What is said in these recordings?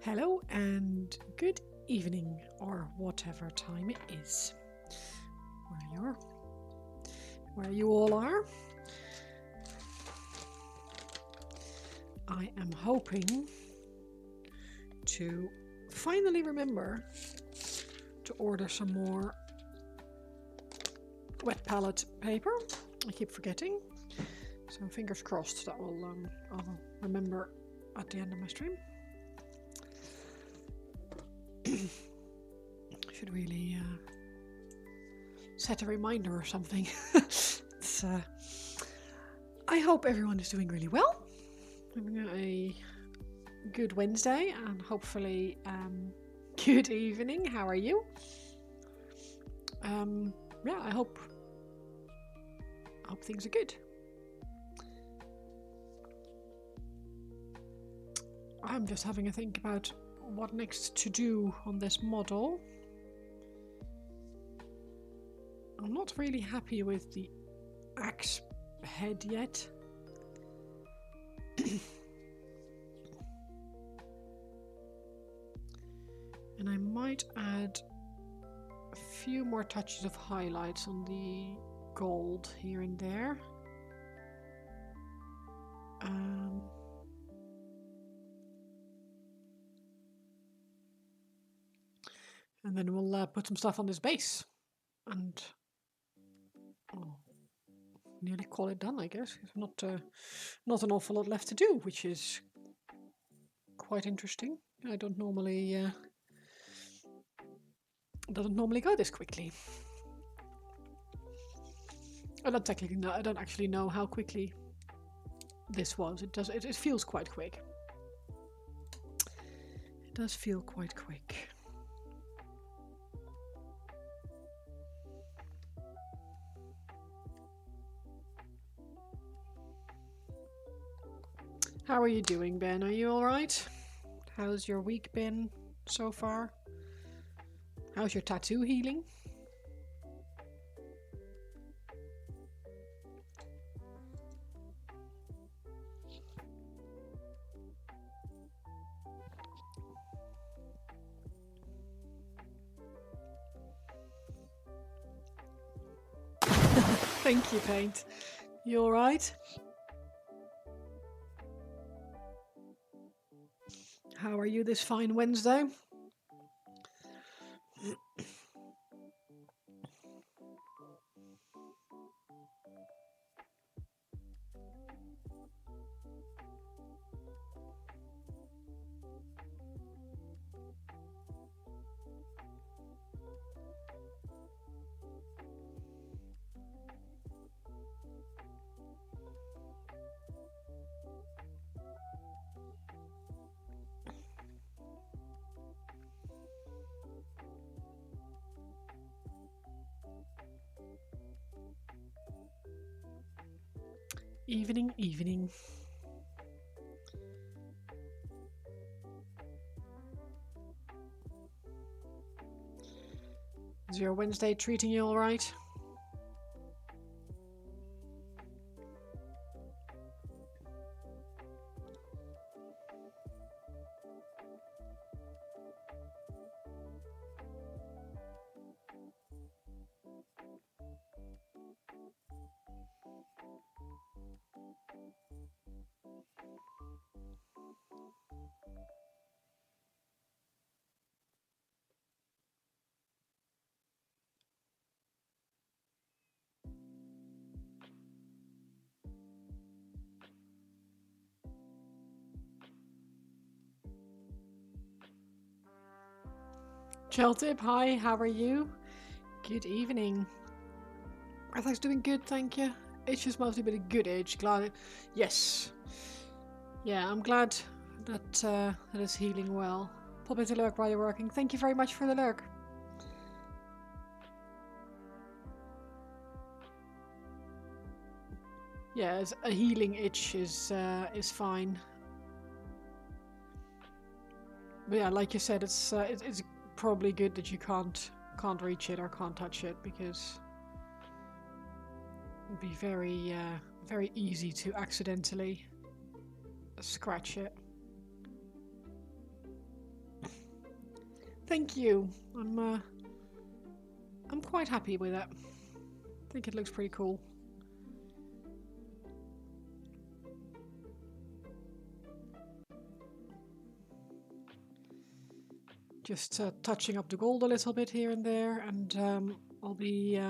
Hello and good evening, or whatever time it is, where you all are. I am hoping to finally remember to order some more wet palette paper. I keep forgetting, so fingers crossed that I'll remember at the end of my stream. Should really set a reminder or something. I hope everyone is doing really well. Having a good Wednesday and hopefully good evening. How are you? Yeah, I hope things are good. I'm just having a think about what next to do on this model. I'm not really happy with the axe head yet. And I might add a few more touches of highlights on the gold here and there. And then we'll put some stuff on this base and nearly call it done, I guess. Not an awful lot left to do, which is quite interesting. I don't normally it doesn't normally go this quickly. I don't actually know how quickly this was. It feels quite quick. It does feel quite quick. How are you doing, Ben? Are you all right? How's your week been so far? How's your tattoo healing? Thank you, Paint. You all right? How are you this fine Wednesday? Evening, evening. Is your Wednesday treating you all right? Cheltip, hi, how are you? Good evening. Arthur's doing good, thank you. Itch is mostly been a good itch. Glad. Yes. Yeah, I'm glad that that is healing well. Pop into lurk while you're working. Thank you very much for the lurk. Yeah, a healing itch is fine. But yeah, like you said, it's probably good that you can't reach it or can't touch it, because it'd be very very easy to accidentally scratch it. Thank you. I'm quite happy with it. I think it looks pretty cool. Just touching up the gold a little bit here and there, and I'll be.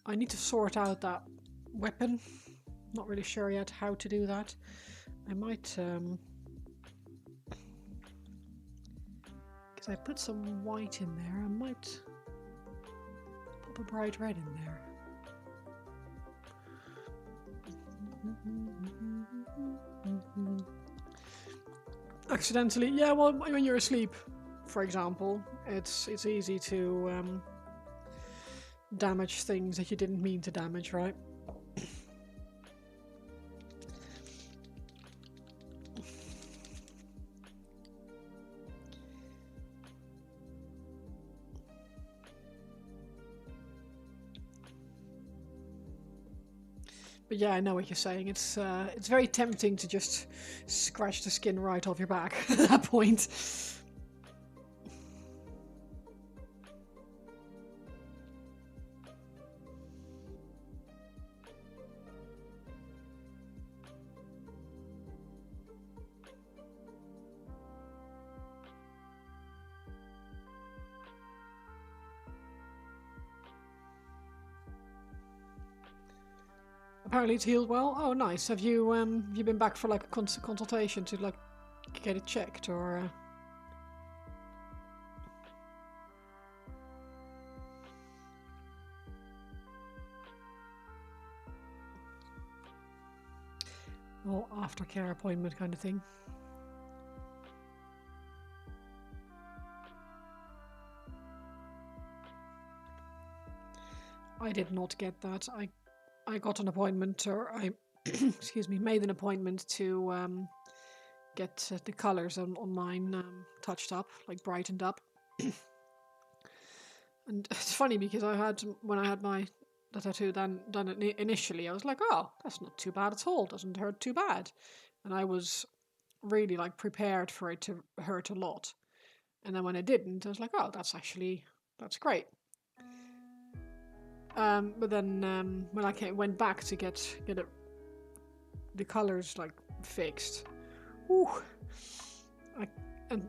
I need to sort out that weapon. Not really sure yet how to do that. I might. Because I put some white in there, I might pop a bright red in there. Accidentally, yeah. Well, when you're asleep, for example, it's easy to damage things that you didn't mean to damage, right? But yeah, I know what you're saying. It's very tempting to just scratch the skin right off your back at that point. Apparently it's healed well. Oh, nice. Have you been back for like a consultation to like get it checked or? Or aftercare appointment kind of thing. I did not get that. I got an appointment, or I, excuse me, made an appointment to get the colours on mine touched up, like brightened up. And it's funny because when I had the tattoo done initially, I was like, oh, that's not too bad at all. Doesn't hurt too bad, and I was really like prepared for it to hurt a lot. And then when it didn't, I was like, oh, that's great. But then when I went back to get the colors like fixed, whew,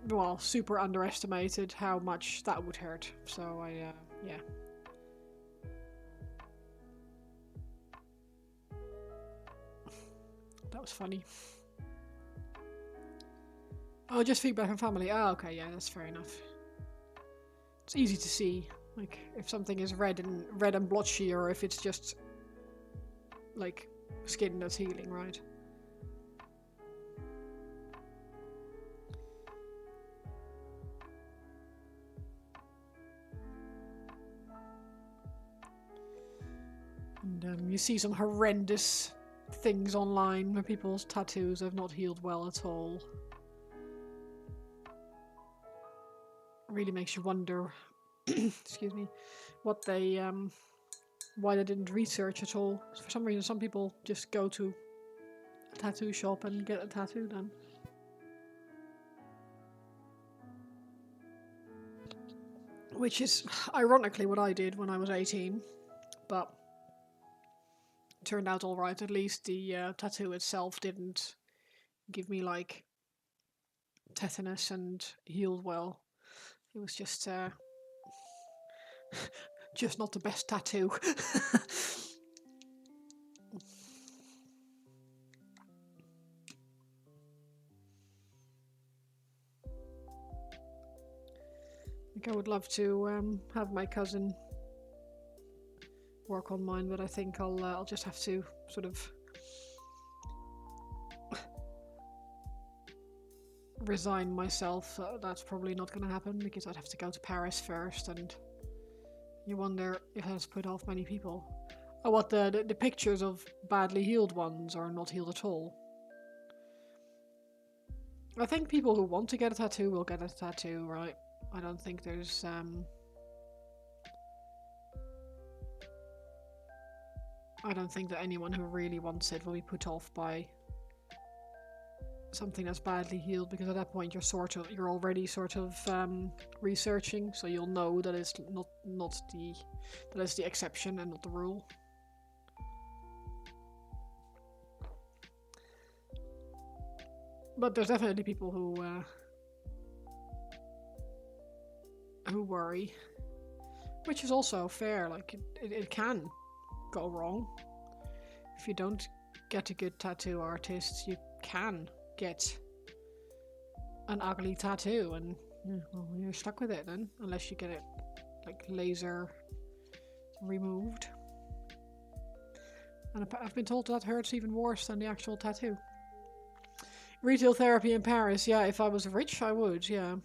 well, super underestimated how much that would hurt. So yeah. That was funny. Oh, just feedback from family. Oh, okay, yeah, that's fair enough. It's easy to see, like if something is red and blotchy, or if it's just like skin that's healing, right? And you see some horrendous things online where people's tattoos have not healed well at all. Really makes you wonder, excuse me, what they why they didn't research at all. For some reason, some people just go to a tattoo shop and get a tattoo done. Which is ironically what I did when I was 18, but it turned out all right. At least the tattoo itself didn't give me like tetanus and healed well. It was just just not the best tattoo. I would love to have my cousin work on mine, but I think I'll just have to sort of resign myself. That's probably not going to happen because I'd have to go to Paris first, and you wonder if that's put off many people. Oh, what the pictures of badly healed ones are not healed at all. I think people who want to get a tattoo will get a tattoo, right? I don't think there's I don't think that anyone who really wants it will be put off by something that's badly healed, because at that point you're already sort of researching, so you'll know that it's that is the exception and not the rule. But there's definitely people who worry, which is also fair. Like it can go wrong if you don't get a good tattoo artist. You can get an ugly tattoo, and well, you're stuck with it then, unless you get it like laser removed. And I've been told that hurts even worse than the actual tattoo. Retail therapy in Paris, yeah, if I was rich I would, yeah.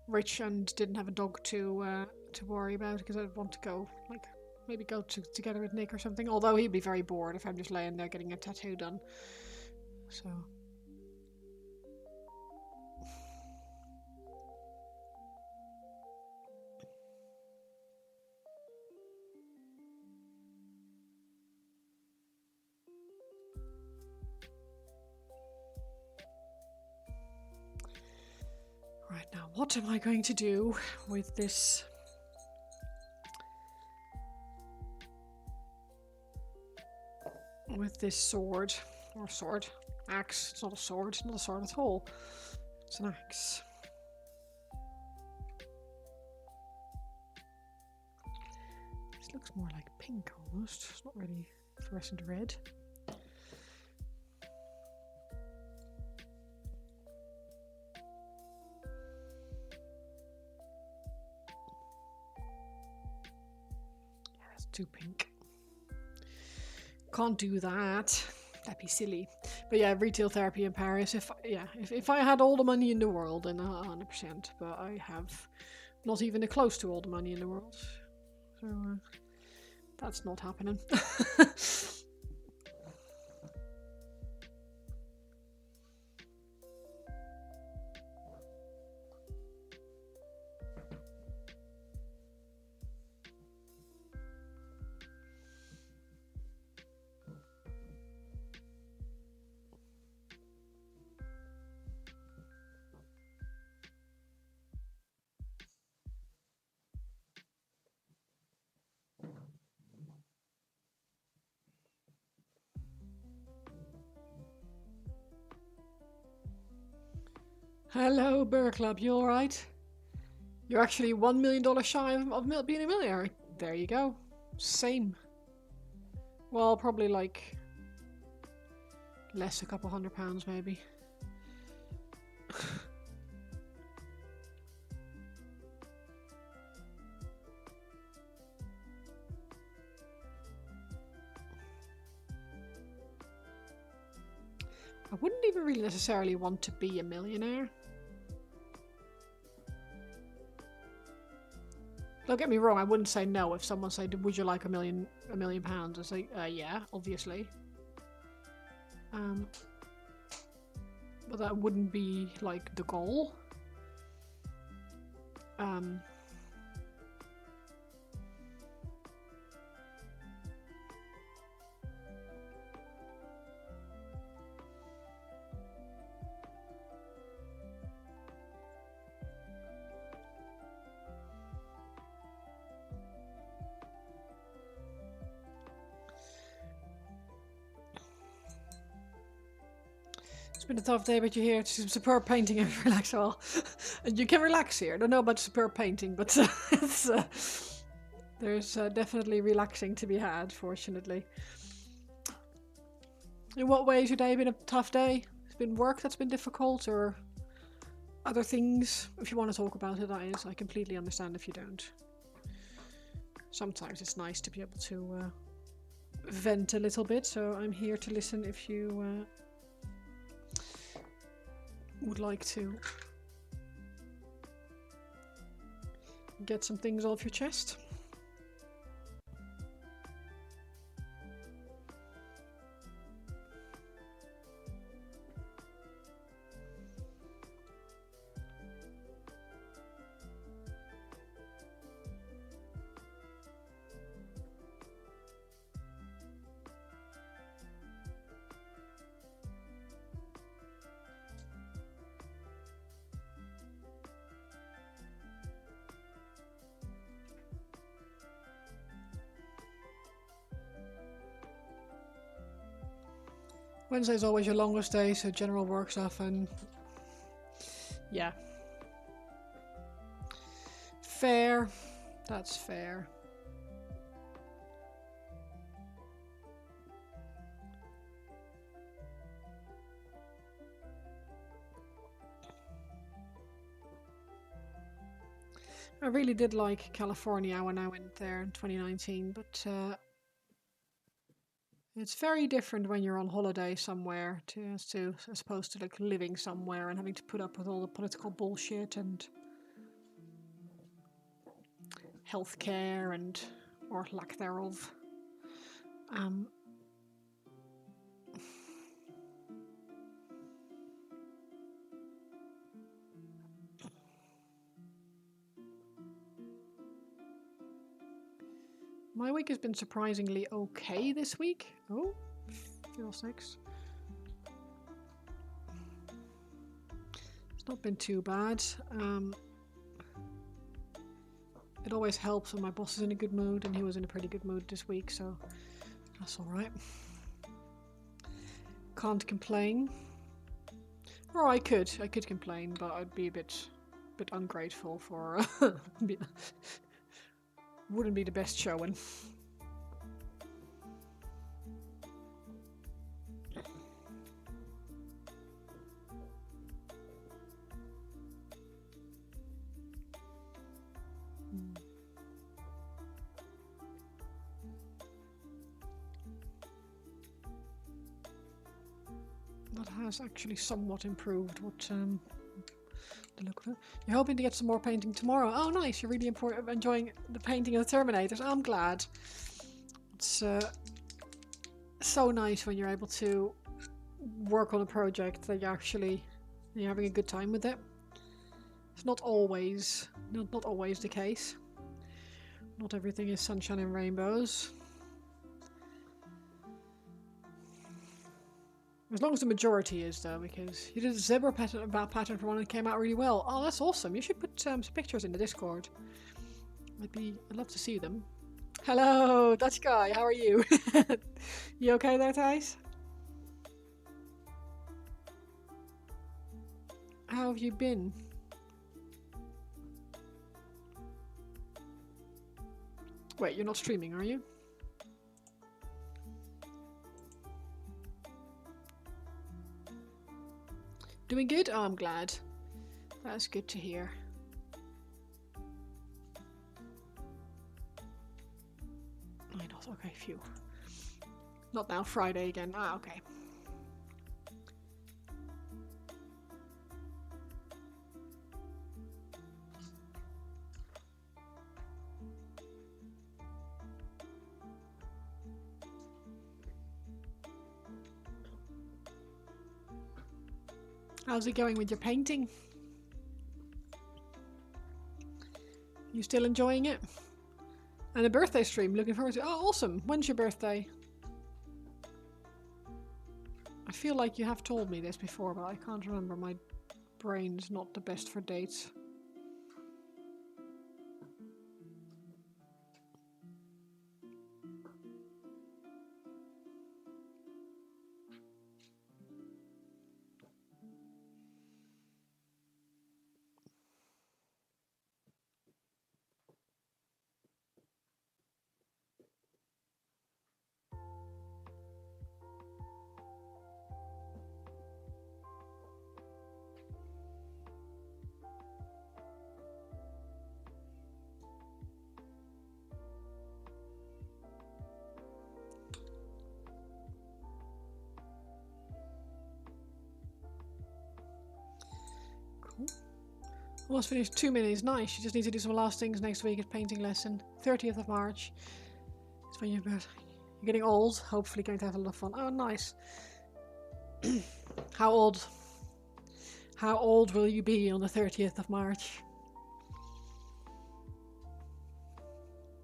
Rich and didn't have a dog to worry about, because I'd want to go, like, maybe go together with Nick or something. Although he'd be very bored if I'm just laying there getting a tattoo done. So. Right, now what am I going to do with this? With this sword, or sword, axe. It's not a sword, it's not a sword at all. It's an axe. This looks more like pink almost. It's not really fluorescent red. Yeah, that's too pink. Can't do that. That'd be silly. But yeah, retail therapy in Paris. If I had all the money in the world, then 100%. But I have not even close to all the money in the world, so that's not happening. Hello, Burr Club, you alright? You're actually $1 million shy of being a millionaire. There you go. Same. Well, probably like less, a couple £100 maybe. I wouldn't even really necessarily want to be a millionaire. Don't get me wrong, I wouldn't say no if someone said, would you like a million pounds? I'd say, yeah, obviously. But that wouldn't be, like, the goal. It's been a tough day, but you're here to see some superb painting and relax. Well, you can relax here. I don't know about superb painting, but there's definitely relaxing to be had, fortunately. In what way has your day been a tough day? It's been work that's been difficult, or other things? If you want to talk about it, that is. I completely understand if you don't. Sometimes it's nice to be able to vent a little bit, so I'm here to listen if you would like to get some things off your chest. Wednesday's always your longest day, so general work stuff and yeah. Fair. That's fair. I really did like California when I went there in 2019, but it's very different when you're on holiday somewhere as opposed to like living somewhere and having to put up with all the political bullshit and healthcare and or lack thereof. Um, my week has been surprisingly okay this week. Oh, feel 6. It's not been too bad. It always helps when my boss is in a good mood, and he was in a pretty good mood this week, so that's alright. Can't complain. Or I could complain, but I'd be a bit ungrateful for wouldn't be the best showing. That has actually somewhat improved what the look of it. You're hoping to get some more painting tomorrow. Oh nice, you're really enjoying the painting of the Terminators. I'm glad. It's so nice when you're able to work on a project that you're having a good time with it. It's not always the case. Not everything is sunshine and rainbows. As long as the majority is, though, because you did a zebra pattern for one and it came out really well. Oh, that's awesome. You should put some pictures in the Discord. I'd love to see them. Hello, Dutch guy. How are you? You okay there, Thijs? How have you been? Wait, you're not streaming, are you? Doing good? Oh, I'm glad. That's good to hear. I know. Okay, phew. Not now, Friday again. Ah, okay. How's it going with your painting? You still enjoying it? And a birthday stream, looking forward to it. Oh, awesome. When's your birthday? I feel like you have told me this before, but I can't remember. My brain's not the best for dates. Cool. Almost finished 2 minis. Nice. You just need to do some last things next week at painting lesson. 30th of March. It's when you're getting old. Hopefully going to have a lot of fun. Oh, nice. How old? How old will you be on the 30th of March?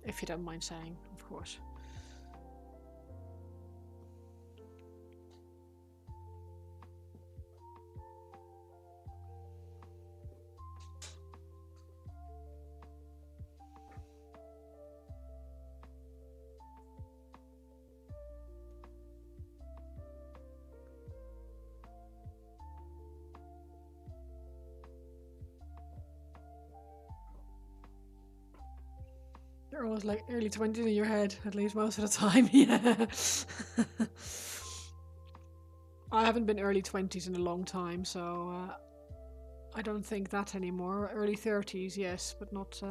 If you don't mind saying, of course. You're always like early 20s in your head, at least most of the time. Yeah. I haven't been early 20s in a long time, so I don't think that anymore. Early 30s, yes, but not.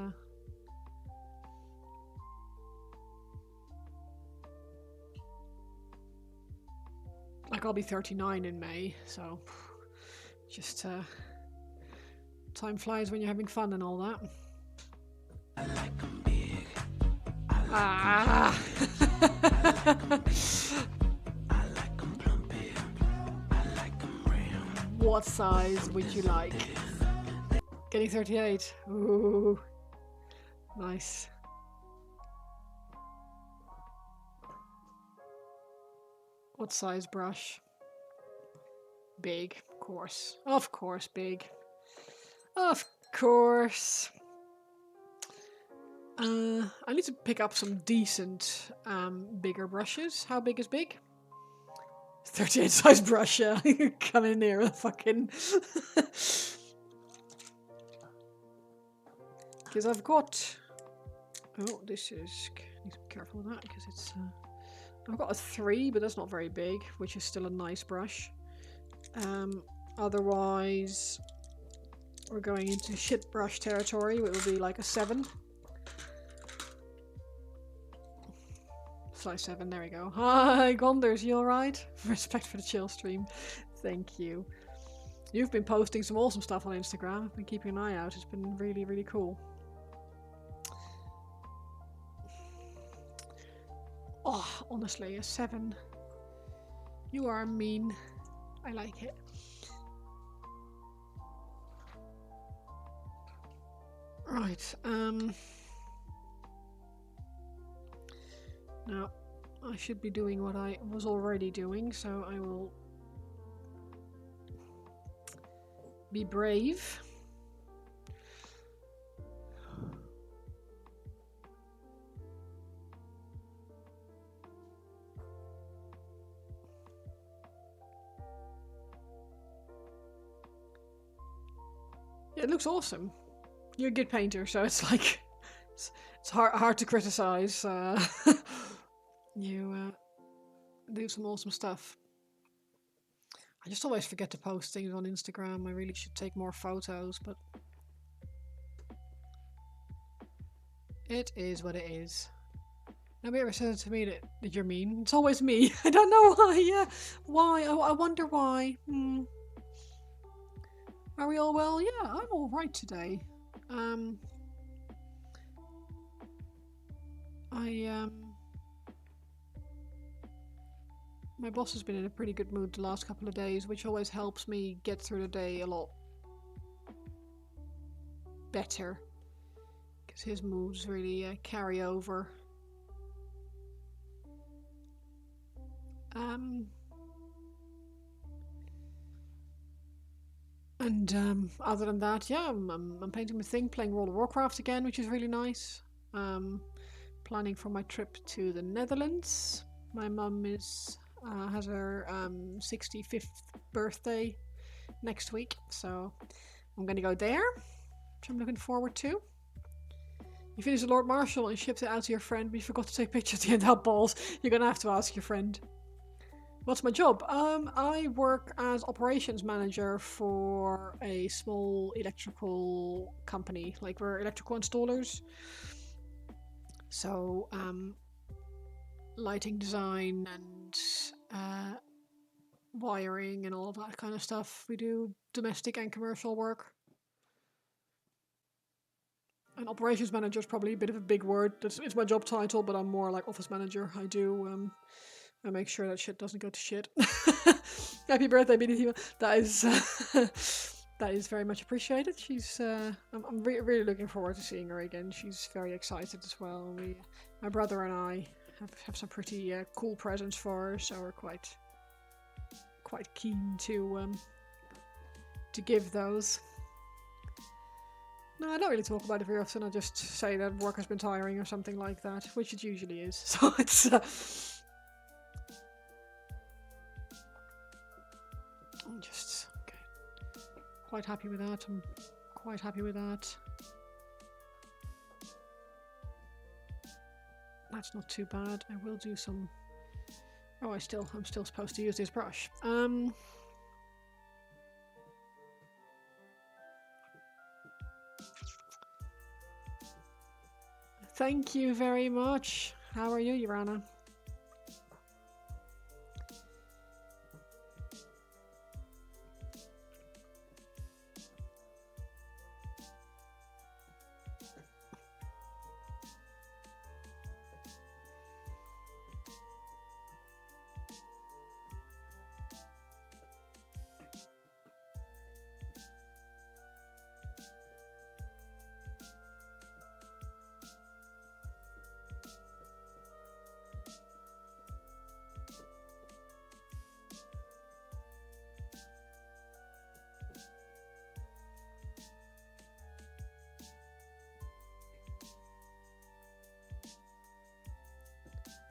Like, I'll be 39 in May, so just time flies when you're having fun and all that. I like 'em big. I like 'em I like 'em plumpy. I like 'em round. What size would you like? Getting 38. Ooh, nice. What size brush? Big, of course. Of course, big. Of course. I need to pick up some decent, bigger brushes. How big is big? 38 size brush, yeah. Come in here with a fucking... Because I've got... Oh, this is... I need to be careful with that, because it's... I've got a 3, but that's not very big, which is still a nice brush. Otherwise, we're going into shit brush territory, which will be like a 7. Size 7, there we go. Hi, Gonders, you alright? Respect for the chill stream. Thank you. You've been posting some awesome stuff on Instagram. I've been keeping an eye out. It's been really, really cool. Oh, honestly, a 7. You are mean. I like it. Right, now, I should be doing what I was already doing, so I will be brave. Yeah, it looks awesome. You're a good painter, so it's like it's hard to criticize. You do some awesome stuff. I just always forget to post things on Instagram. I really should take more photos, but it is what it is. Nobody ever says to me that you're mean. It's always me. I don't know why. Yeah, why? I wonder why. Are we all well? Yeah, I'm all right today. My boss has been in a pretty good mood the last couple of days, which always helps me get through the day a lot better. Because his moods really carry over. Other than that, yeah, I'm painting my thing, playing World of Warcraft again, which is really nice. Planning for my trip to the Netherlands. My mum has her 65th birthday next week, so I'm gonna go there, which I'm looking forward to. You finished the Lord Marshal and shipped it out to your friend, but you forgot to take pictures at the end of balls. You're gonna have to ask your friend. What's my job? I work as operations manager for a small electrical company. Like, we're electrical installers. So, lighting design and wiring and all that kind of stuff. We do domestic and commercial work. And operations manager is probably a bit of a big word. It's my job title, but I'm more like office manager. I make sure that shit doesn't go to shit. Happy birthday, BDT. That is that is very much appreciated. She's I'm really looking forward to seeing her again. She's very excited as well. My brother and I have some pretty cool presents for her, so we're quite keen to give those. No, I don't really talk about it very often. I just say that work has been tiring or something like that, which it usually is. So it's I'm just quite happy with that. I'm quite happy with that. That's not too bad. I will do some... Oh, I'm still supposed to use this brush. Thank you very much. How are you, Urana?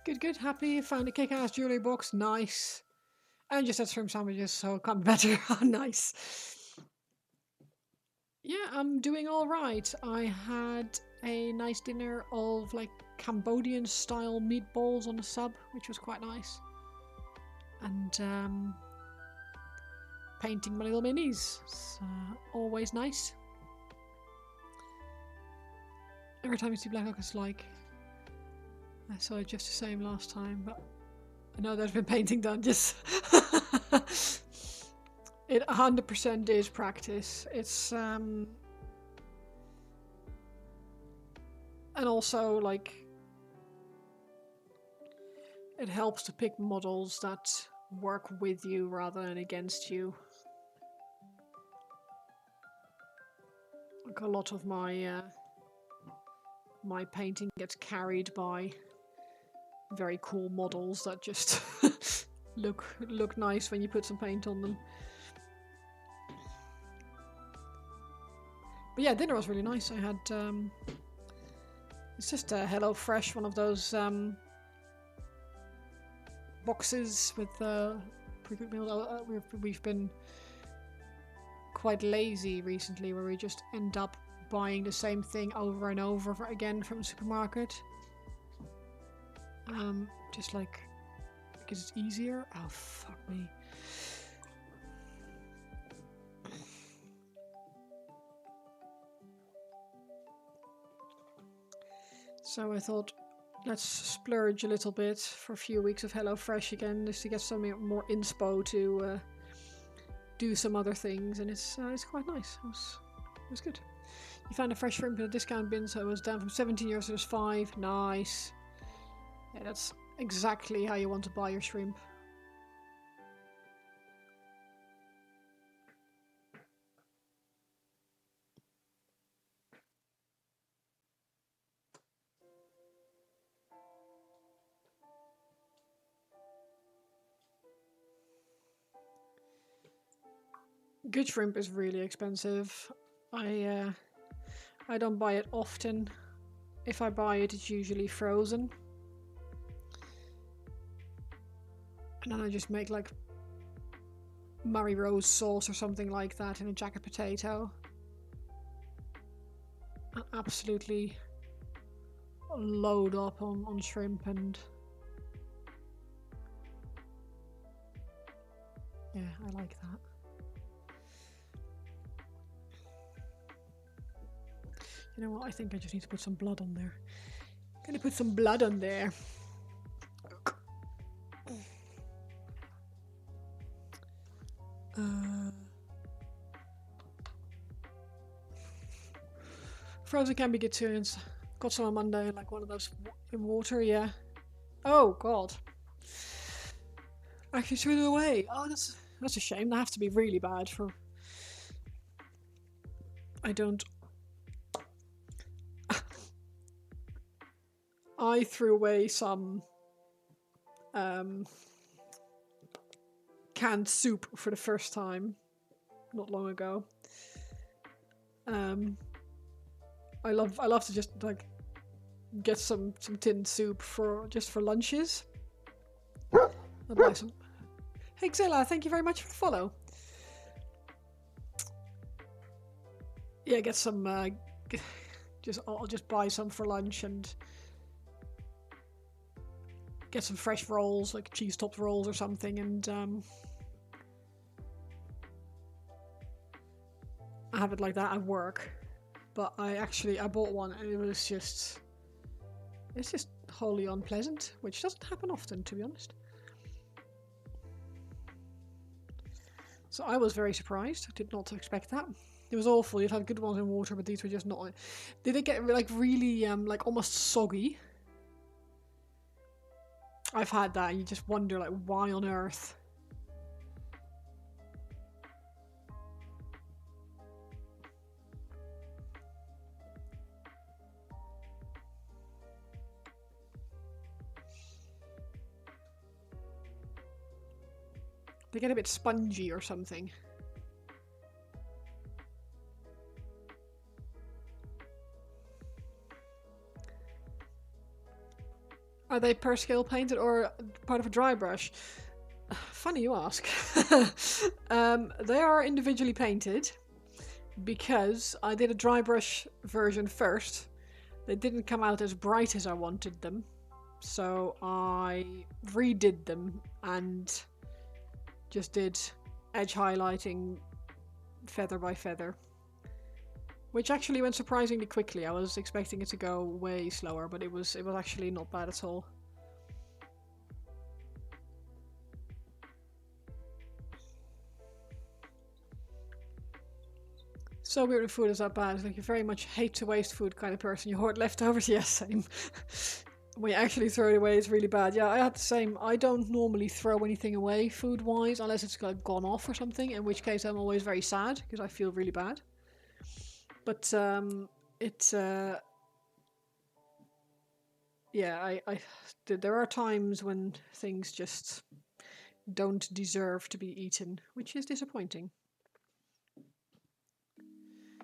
Good, good. Happy you found a kick-ass jewelry box. Nice. And just had shrimp sandwiches, so it can't be better. Nice. Yeah, I'm doing all right. I had a nice dinner of like Cambodian style meatballs on a sub, which was quite nice. And painting my little minis. It's always nice. Every time you see Black Hawk, it's like I saw it just the same last time, but I know there's been painting done. Just it 100% is practice. It's and also like it helps to pick models that work with you rather than against you. Like a lot of my my painting gets carried by very cool models that just look nice when you put some paint on them. But yeah, dinner was really nice. I had it's just a Hello Fresh, one of those boxes with pre-cooked meals. We've been quite lazy recently, where we just end up buying the same thing over and over again from the supermarket. Just like because it's easier. Oh fuck me. So I thought, let's splurge a little bit for a few weeks of HelloFresh again, just to get something more inspo to do some other things, and it's quite nice. It was good. You found a fresh shrimp in a discount bin, so it was down from 17 euros to just 5. Nice. Yeah, that's exactly how you want to buy your shrimp. Good shrimp is really expensive. I don't buy it often. If I buy it, it's usually frozen. And then I just make like Murray Rose sauce or something like that in a jacket potato. And absolutely load up on shrimp, and yeah, I like that. You know what, I think I just need to put some blood on there. I'm gonna put some blood on there. Frozen can be good too. It's got some on Monday, like one of those in water, yeah. Oh god. Actually threw them away. Oh, that's a shame. That has to be really bad for... I don't... I threw away some canned soup for the first time not long ago. I love to just like get some tinned soup for lunches. I'll buy some. Hey Xilla, thank you very much for the follow. Yeah, get some. I'll just buy some for lunch, and get some fresh rolls, like cheese topped rolls or something, and I have it like that at work. But I bought one and it's just wholly unpleasant, which doesn't happen often, to be honest. So I was very surprised. I did not expect that. It was awful. You've had good ones in water, but these were just not. Did they get like really like almost soggy? I've had that, and you just wonder like why on earth. They get a bit spongy or something. Are they per scale painted or part of a dry brush? Funny you ask. They are individually painted because I did a dry brush version first. They didn't come out as bright as I wanted them, so I redid them and just did edge highlighting feather by feather, which actually went surprisingly quickly. I was expecting it to go way slower, but it was actually not bad at all. So weird if food is that bad. It's like you very much hate to waste food kind of person. You hoard leftovers, yes, same. When you actually throw it away, it's really bad. Yeah, I had the same. I don't normally throw anything away food-wise unless it's gone off or something, in which case I'm always very sad because I feel really bad. But yeah, there are times when things just don't deserve to be eaten, which is disappointing.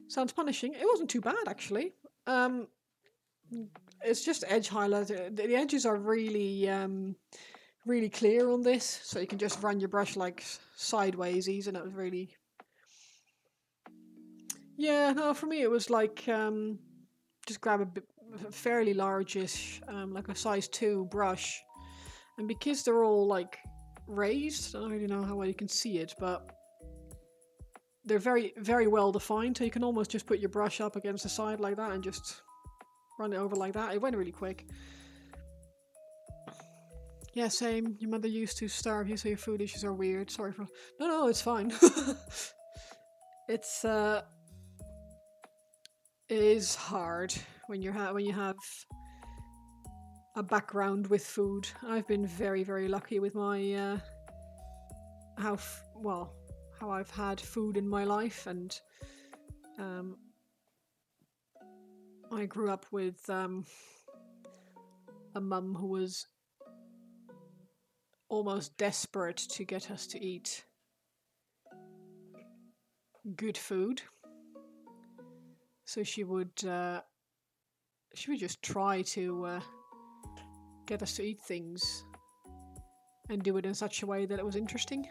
Sounds punishing. It wasn't too bad, actually. It's just edge highlighter. The edges are really, really clear on this, so you can just run your brush like sideways, and it was really... Yeah, no, for me it was like just grab a fairly largish, like a size 2 brush, and because they're all like raised, I don't really know how well you can see it, but they're very, very well defined, so you can almost just put your brush up against the side like that and just run it over like that. It went really quick. Yeah, same. Your mother used to starve you, so your food issues are weird. Sorry for... No, it's fine. It's it is hard when you have a background with food. I've been very, very lucky with my how I've had food in my life, and I grew up with a mum who was almost desperate to get us to eat good food. So she would just try to get us to eat things and do it in such a way that it was interesting.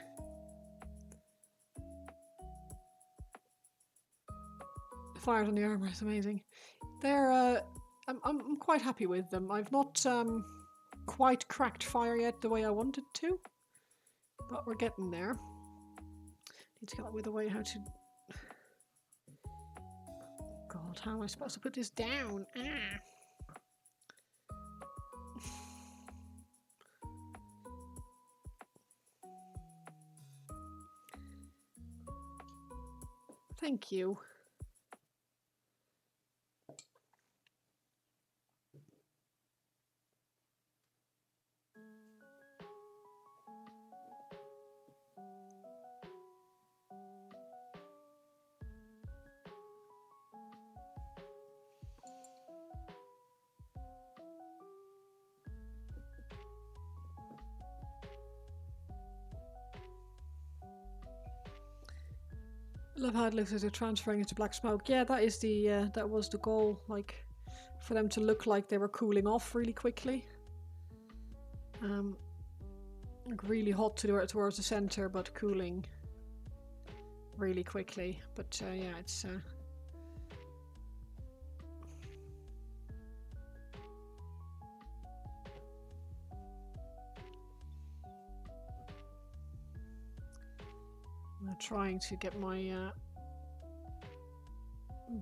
The fires on the armor is amazing. They're I'm quite happy with them. I've not quite cracked fire yet the way I wanted to, but we're getting there. Need to get up with a way how to... God, how am I supposed to put this down? Ah. Thank you. Love how it looks as they're transferring into black smoke. Yeah, that is the that was the goal, like for them to look like they were cooling off really quickly. Like really hot towards the center, but cooling really quickly. But yeah, it's trying to get my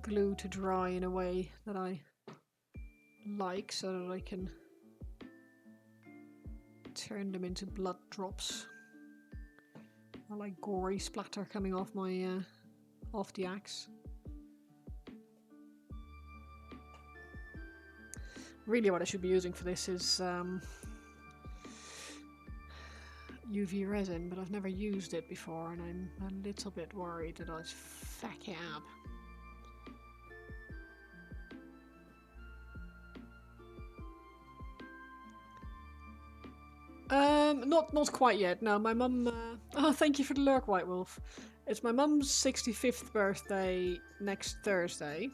glue to dry in a way that I like, so that I can turn them into blood drops, or like gory splatter coming off my off the axe. Really, what I should be using for this is UV resin, but I've never used it before, and I'm a little bit worried that I'll fuck it up. Not quite yet. No, my mum. Oh, thank you for the lurk, White Wolf. It's my mum's 65th birthday next Thursday,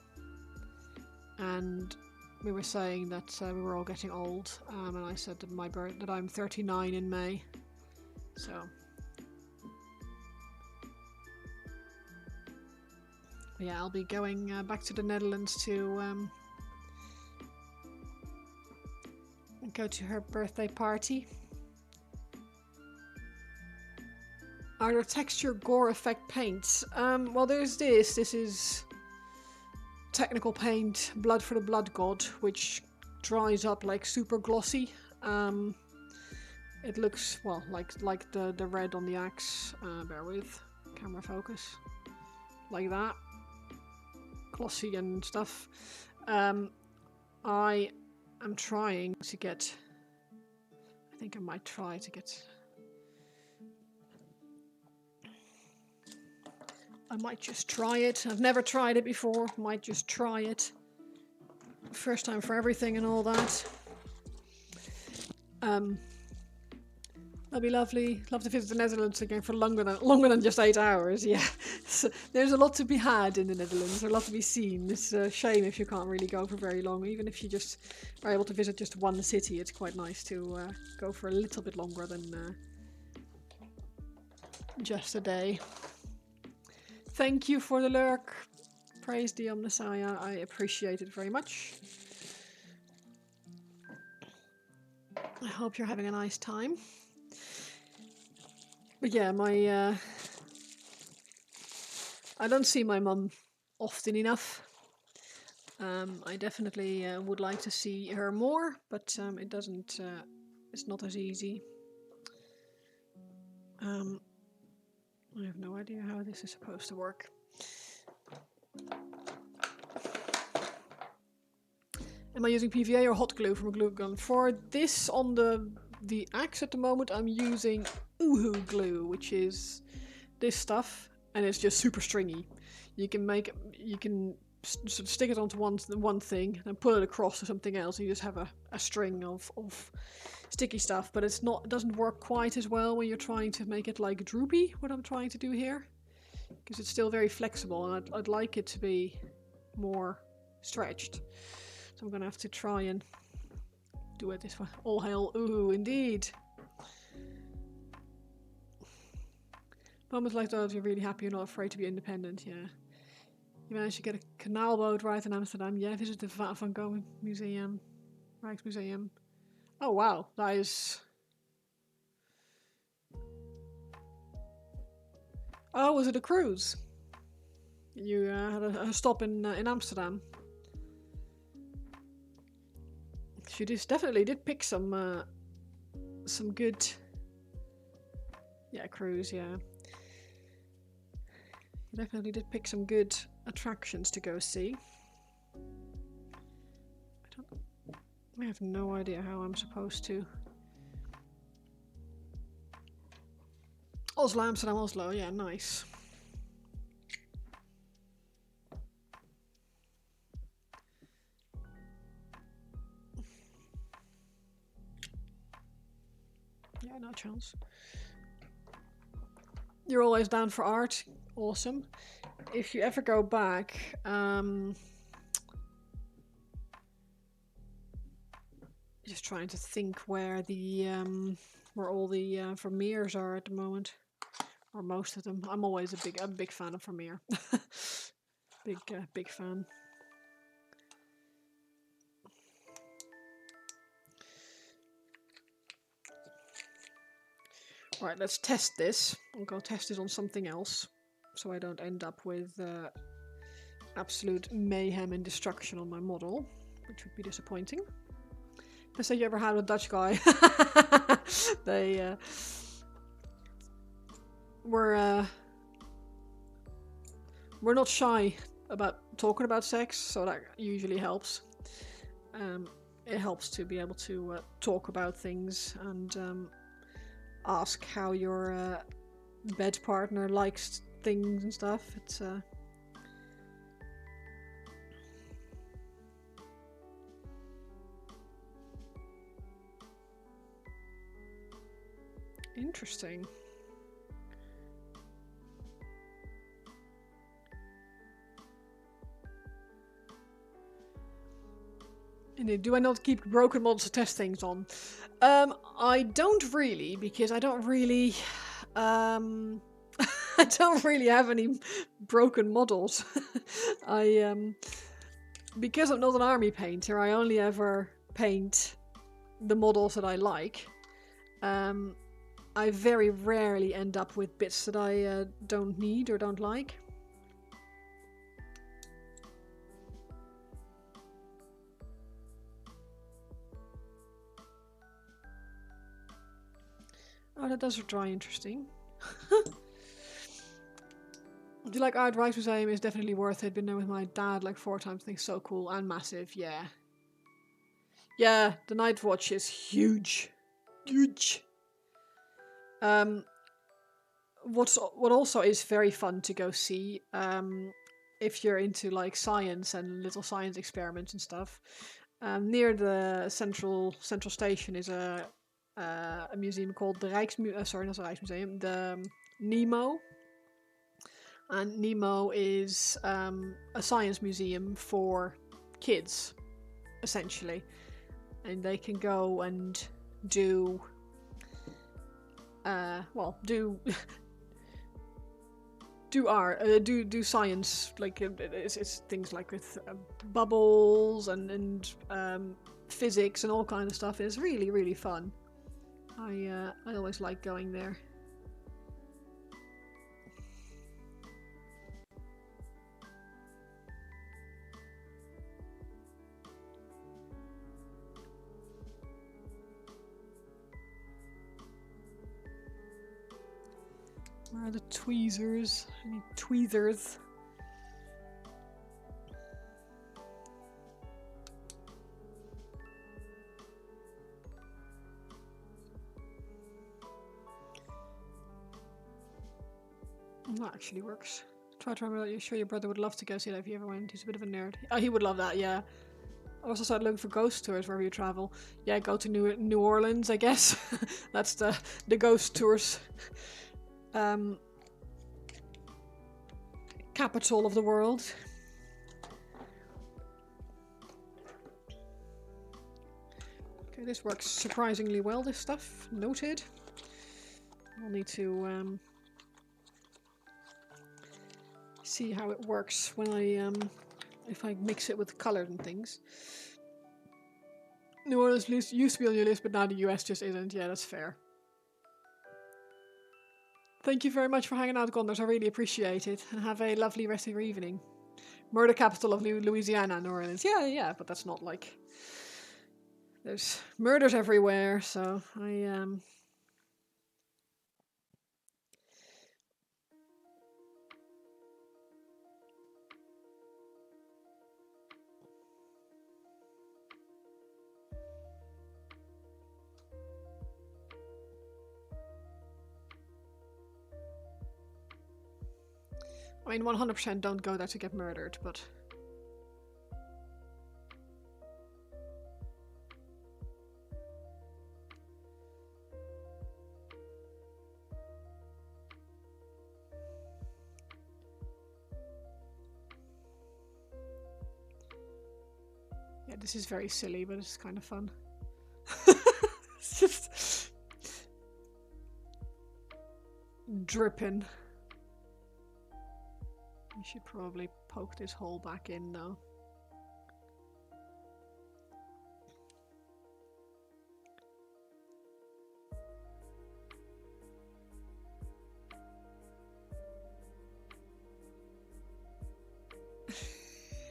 and we were saying that we were all getting old, and I said that that I'm 39 in May. So yeah, I'll be going back to the Netherlands to go to her birthday party. Are there texture gore effect paints? Well, there's this. This is technical paint, Blood for the Blood God, which dries up like super glossy. It looks, well, like the red on the axe. Bear with, camera focus. Like that. Glossy and stuff. I am trying to get... I think I might try to get... I might just try it. I've never tried it before. Might just try it. First time for everything and all that. That'd be lovely. Love to visit the Netherlands again for longer than just 8 hours. Yeah, so there's a lot to be had in the Netherlands. A lot to be seen. It's a shame if you can't really go for very long. Even if you just are able to visit just one city, it's quite nice to go for a little bit longer than just a day. Thank you for the lurk. Praise the Omnissiah. I appreciate it very much. I hope you're having a nice time. But yeah, I don't see my mum often enough. I definitely would like to see her more, but it doesn't. It's not as easy. I have no idea how this is supposed to work. Am I using PVA or hot glue from a glue gun? For this on the axe at the moment, I'm using Uhu glue, which is this stuff, and it's just super stringy. You can sort of stick it onto one thing and pull it across to something else, and you just have a string of sticky stuff. But it doesn't work quite as well when you're trying to make it like droopy, what I'm trying to do here, because it's still very flexible, and I'd like it to be more stretched. So I'm gonna have to try and do it this way. All hail Uhu, indeed. Moments like those, you're really happy, you're not afraid to be independent, yeah. You managed to get a canal boat right in Amsterdam. Yeah, visit the Van Gogh Museum, Rijksmuseum. Oh wow, that is... Oh, was it a cruise? You had a stop in Amsterdam. She definitely did pick some good... Yeah, cruise, yeah. You definitely did pick some good attractions to go see. I have no idea how I'm supposed to... Oslo, Amsterdam, Oslo, yeah, nice. Yeah, no chance. You're always down for art. Awesome. If you ever go back, just trying to think where the where all the Vermeers are at the moment, or most of them. I'm always a big fan of Vermeer. big fan. Right, let's test this. I'll go test it on something else. so I don't end up with absolute mayhem and destruction on my model, which would be disappointing. Let's say you ever had a Dutch guy. They we're not shy about talking about sex, so that usually helps. It helps to be able to talk about things and ask how your bed partner likes things and stuff. It's interesting. Indeed. Do I not keep broken models to test things on? I don't really, because I don't really I don't really have any broken models. Because I'm not an army painter, I only ever paint the models that I like. I very rarely end up with bits that I don't need or don't like. Oh, that does dry interesting. Do you like Art Rijksmuseum? Is definitely worth it. Been there with my dad like 4 times. I think so cool and massive. Yeah. Yeah, the Night Watch is huge. Huge. What also is very fun to go see, if you're into like science and little science experiments and stuff. Near the central station is a museum called the sorry, not the Rijksmuseum, the Nemo. And Nemo is a science museum for kids, essentially, and they can go and do do science, like it's things like with bubbles and physics and all kinds of stuff. It's really, really fun. I always like going there. Where are the tweezers? I need tweezers. That actually works. Try to remember that you're sure your brother would love to go see that if he ever went. He's a bit of a nerd. Oh, he would love that, yeah. I also started looking for ghost tours wherever you travel. Yeah, go to New Orleans, I guess. That's the ghost tours. Capital of the world. Okay, this works surprisingly well, this stuff. Noted. I'll need to see how it works when I if I mix it with color and things. New Orleans used to be on your list, but now the US just isn't. Yeah, that's fair. Thank you very much for hanging out, Gondors. I really appreciate it. And have a lovely rest of your evening. Murder capital of Louisiana, New Orleans. Yeah, but that's not like... There's murders everywhere, so I mean, 100% don't go there to get murdered, but... Yeah, this is very silly, but it's kind of fun. It's just... dripping. You should probably poke this hole back in now.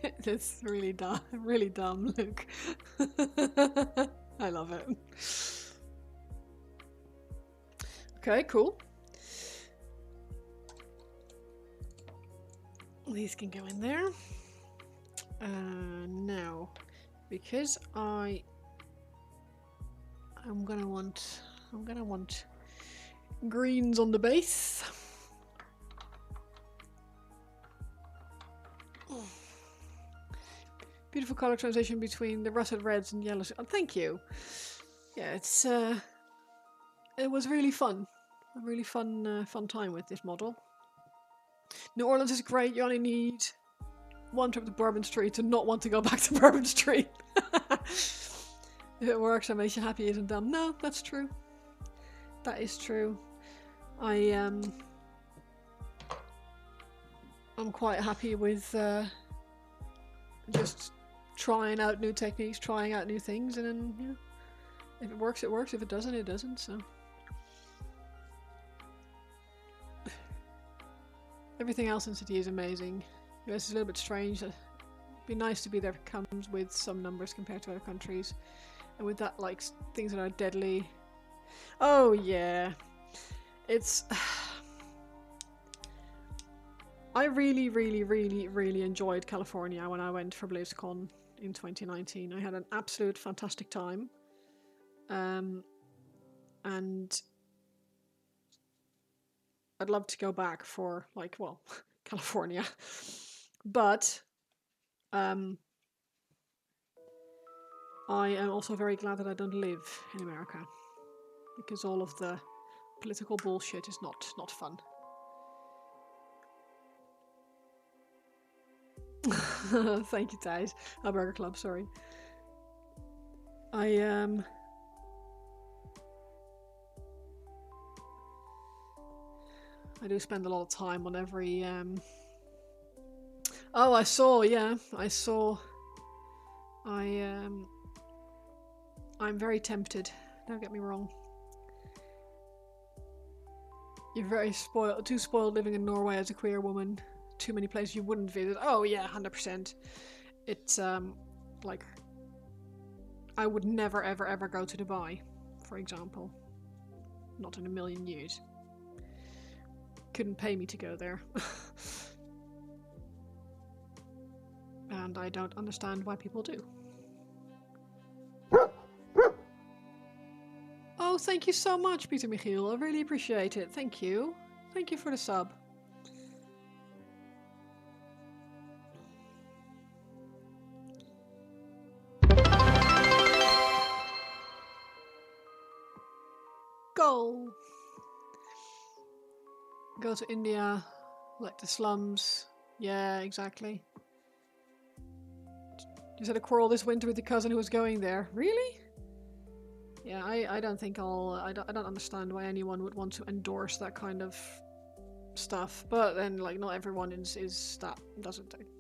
It's really dumb, Luke. I love it. Okay, cool. These can go in there. Now, because I'm gonna want greens on the base. Beautiful color transition between the russet reds and yellows. Oh, thank you. Yeah, it was really fun. A really fun time with this model. New Orleans is great. You only need one trip to Bourbon Street to not want to go back to Bourbon Street. If it works and makes you happy, isn't dumb. No, that's true. That is true. I'm quite happy with just trying out new techniques, trying out new things, and then, you know, if it works, it works. If it doesn't, it doesn't. So everything else in City is amazing. US is a little bit strange. It'd be nice to be there if it comes with some numbers compared to other countries, and with that, like, things that are deadly. Oh yeah, it's. I really enjoyed California when I went for BlizzCon in 2019. I had an absolute fantastic time. And I'd love to go back for, like, well, California. But I am also very glad that I don't live in America, because all of the political bullshit is not fun. Thank you, Thijs. Burger Club, sorry. I do spend a lot of time on every Oh, I saw. I'm very tempted. Don't get me wrong. You're very spoiled, too spoiled living in Norway as a queer woman. Too many places you wouldn't visit. Oh yeah, 100%. It's like, I would never ever go to Dubai, for example. Not in a million years. Couldn't pay me to go there. And I don't understand why people do. Oh, thank you so much, Peter Michiel. I really appreciate it. Thank you. Thank you for the sub. Goal! Go to India, like the slums. Yeah, exactly. Just had a quarrel this winter with the cousin who was going there. Really? Yeah, I don't think I don't understand why anyone would want to endorse that kind of stuff. But then, like, not everyone is that,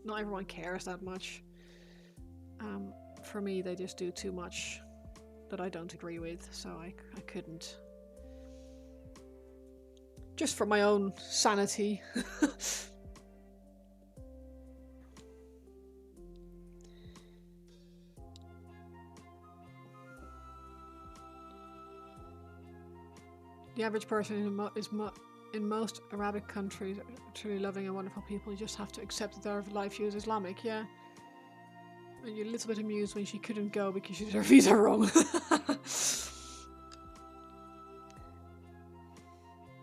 not everyone cares that much. For me, they just do too much that I don't agree with, so I couldn't. Just for my own sanity. The average person in most Arabic countries are truly loving and wonderful people. You just have to accept that their life view is Islamic, yeah. And you're a little bit amused when she couldn't go because she did her visa wrong.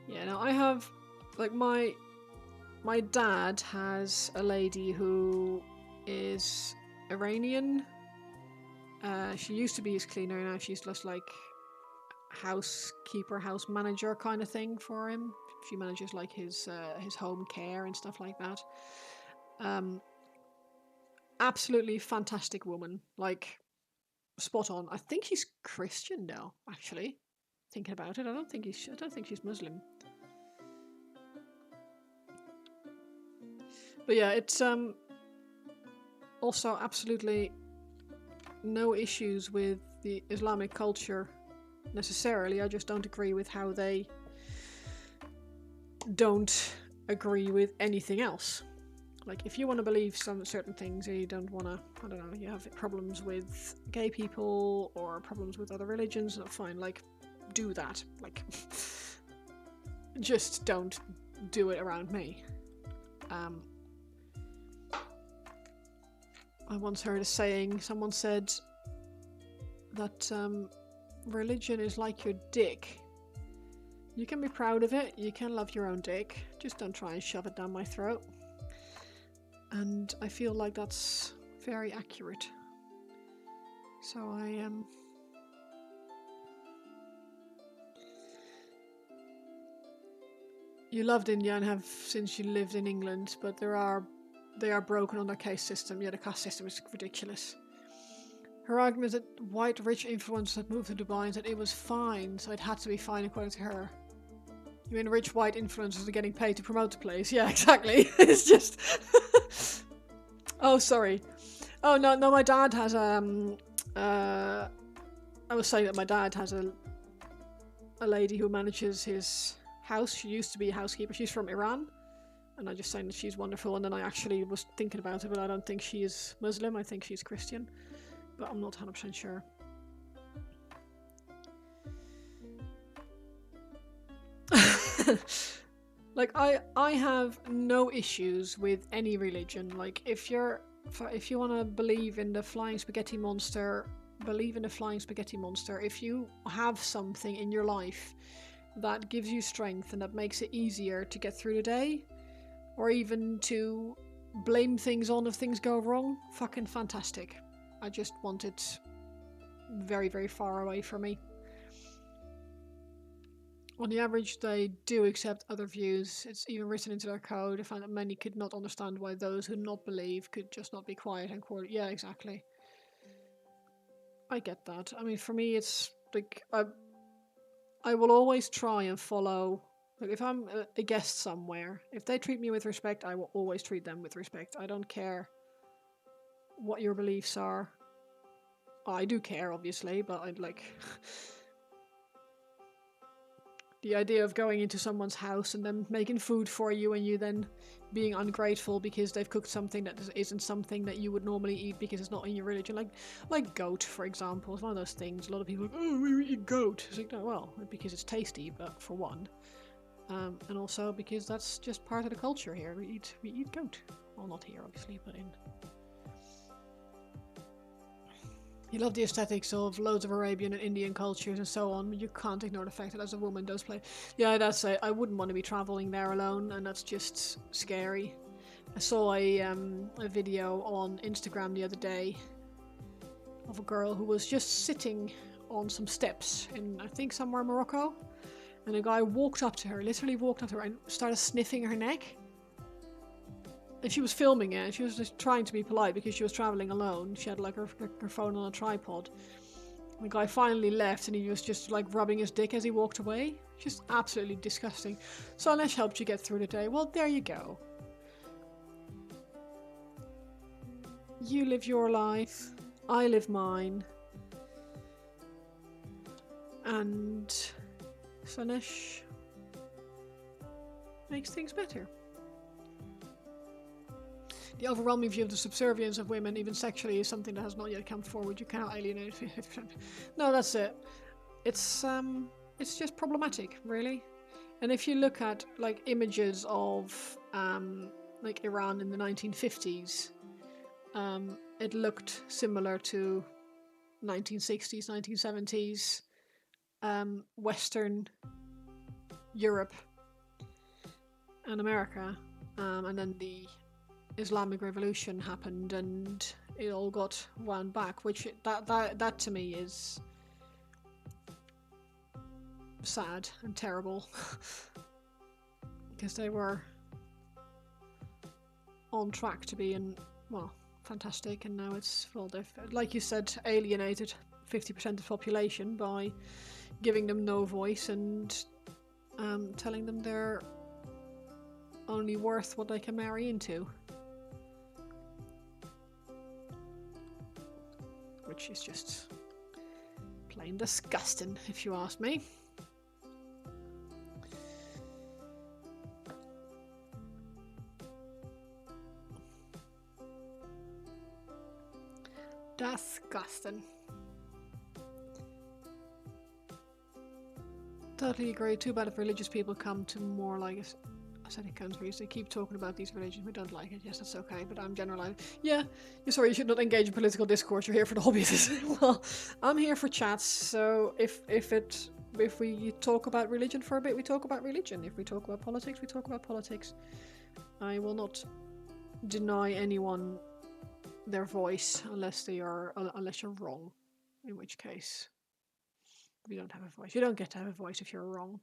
Yeah, no, I have, like, my dad has a lady who is Iranian. She used to be his cleaner, now she's just like housekeeper, house manager kind of thing for him. She manages like his home care and stuff like that. Absolutely fantastic woman, like spot on. I think she's Christian now, actually. Thinking about it, I don't think she's Muslim. But yeah, it's also absolutely no issues with the Islamic culture necessarily. I just don't agree with how they don't agree with anything else. Like, if you want to believe some certain things, or you don't want to, I don't know, you have problems with gay people or problems with other religions, fine, like, do that. Like, just don't do it around me. I once heard a saying, someone said that religion is like your dick. You can be proud of it, you can love your own dick, just don't try and shove it down my throat. And I feel like that's very accurate. So I You loved India and have since you lived in England, but they are broken on their caste system. Yeah, the caste system is ridiculous. Her argument is that white rich influencers had moved to Dubai and said it was fine, so it had to be fine according to her. You mean rich white influencers are getting paid to promote the place? Yeah, exactly. It's just... Oh, sorry. Oh, no, my dad has, I was saying that my dad has a lady who manages his house. She used to be a housekeeper. She's from Iran. And I just saying that she's wonderful. And then I actually was thinking about it, but I don't think she is Muslim. I think she's Christian. But I'm not 100% sure. Like, I have no issues with any religion. Like, if you want to believe in the flying spaghetti monster, believe in the flying spaghetti monster. If you have something in your life that gives you strength and that makes it easier to get through the day, or even to blame things on if things go wrong, fucking fantastic. I just want it very, very far away from me. On the average, they do accept other views. It's even written into their code. I find that many could not understand why those who not believe could just not be quiet and quote. Yeah, exactly. I get that. I mean, for me, it's like I will always try and follow. Like, if I'm a guest somewhere, if they treat me with respect, I will always treat them with respect. I don't care what your beliefs are. I do care, obviously, but I'd like... The idea of going into someone's house and them making food for you and you then being ungrateful because they've cooked something that isn't something that you would normally eat because it's not in your religion. Like goat, for example. It's one of those things. A lot of people are like, oh, we eat goat. It's like, no, well, because it's tasty, but for one. And also because that's just part of the culture here. We eat goat. Well, not here, obviously, but in... You love the aesthetics of loads of Arabian and Indian cultures and so on. You can't ignore the fact that as a woman does play. Yeah, that's it. I wouldn't want to be travelling there alone, and that's just scary. I saw a video on Instagram the other day of a girl who was just sitting on some steps in, I think, somewhere in Morocco. And a guy walked up to her, literally walked up to her and started sniffing her neck. And she was filming it, and she was just trying to be polite because she was travelling alone. She had like her phone on a tripod. The guy finally left and he was just like rubbing his dick as he walked away. Just absolutely disgusting. So unless helped you get through the day, well, there you go. You live your life, I live mine. And Sanish makes things better. The overwhelming view of the subservience of women, even sexually, is something that has not yet come forward. You cannot alienate 50%. No, that's it. It's just problematic, really. And if you look at like images of like Iran in the 1950s, it looked similar to 1960s, 1970s, Western Europe and America, and then the Islamic Revolution happened and it all got wound back, which that to me is sad and terrible because they were on track to be fantastic, and now it's, well, they've, like you said, alienated 50% of the population by giving them no voice and telling them they're only worth what they can marry into. Which is just plain disgusting, if you ask me. Disgusting. Totally agree. Too bad if religious people come to more like ascetic countries. They keep talking about these religions. We don't like it. Yes, that's okay. But I'm generalizing. Yeah, you're sorry. You should not engage in political discourse. You're here for the hobbies. Well, I'm here for chats. So if we talk about religion for a bit, we talk about religion. If we talk about politics, we talk about politics. I will not deny anyone their voice unless you're wrong. In which case, you don't have a voice. You don't get to have a voice if you're wrong.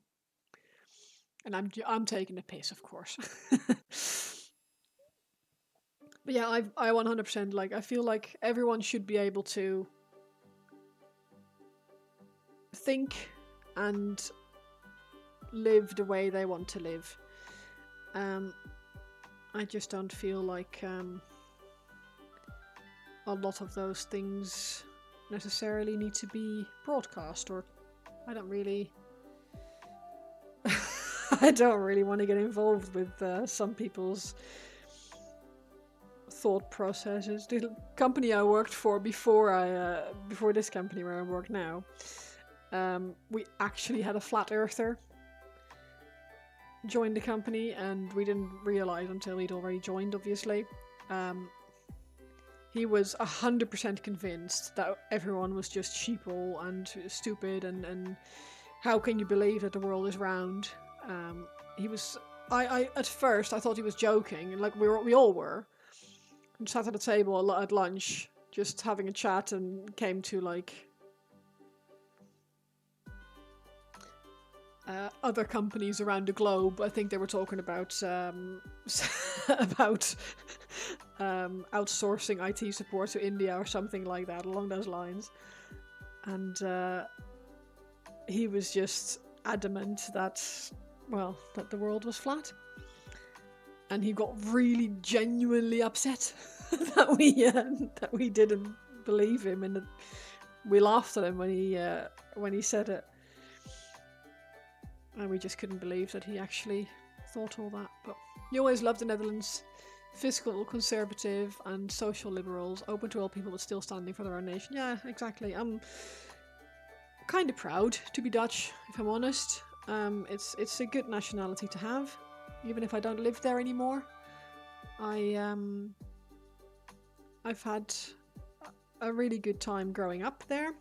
And I'm taking the piss, of course. But yeah, I 100% like. I feel like everyone should be able to think and live the way they want to live. I just don't feel like a lot of those things necessarily need to be broadcast, or I don't really want to get involved with some people's thought processes. The company I worked for before this company where I work now, we actually had a flat earther join the company, and we didn't realize until he'd already joined, obviously. He was 100% convinced that everyone was just sheeple and stupid, and how can you believe that the world is round? He was. I at first I thought he was joking, like we all were. We sat at a table at lunch, just having a chat, and came to like other companies around the globe. I think they were talking about about outsourcing IT support to India or something like that, along those lines. And he was just adamant that the world was flat. And he got really genuinely upset that we didn't believe him, and that we laughed at him when he said it. And we just couldn't believe that he actually thought all that. But you always loved the Netherlands. Fiscal, conservative, and social liberals, open to all people but still standing for their own nation. Yeah, exactly. I'm kind of proud to be Dutch, if I'm honest. It's a good nationality to have, even if I don't live there anymore. I've had a really good time growing up there.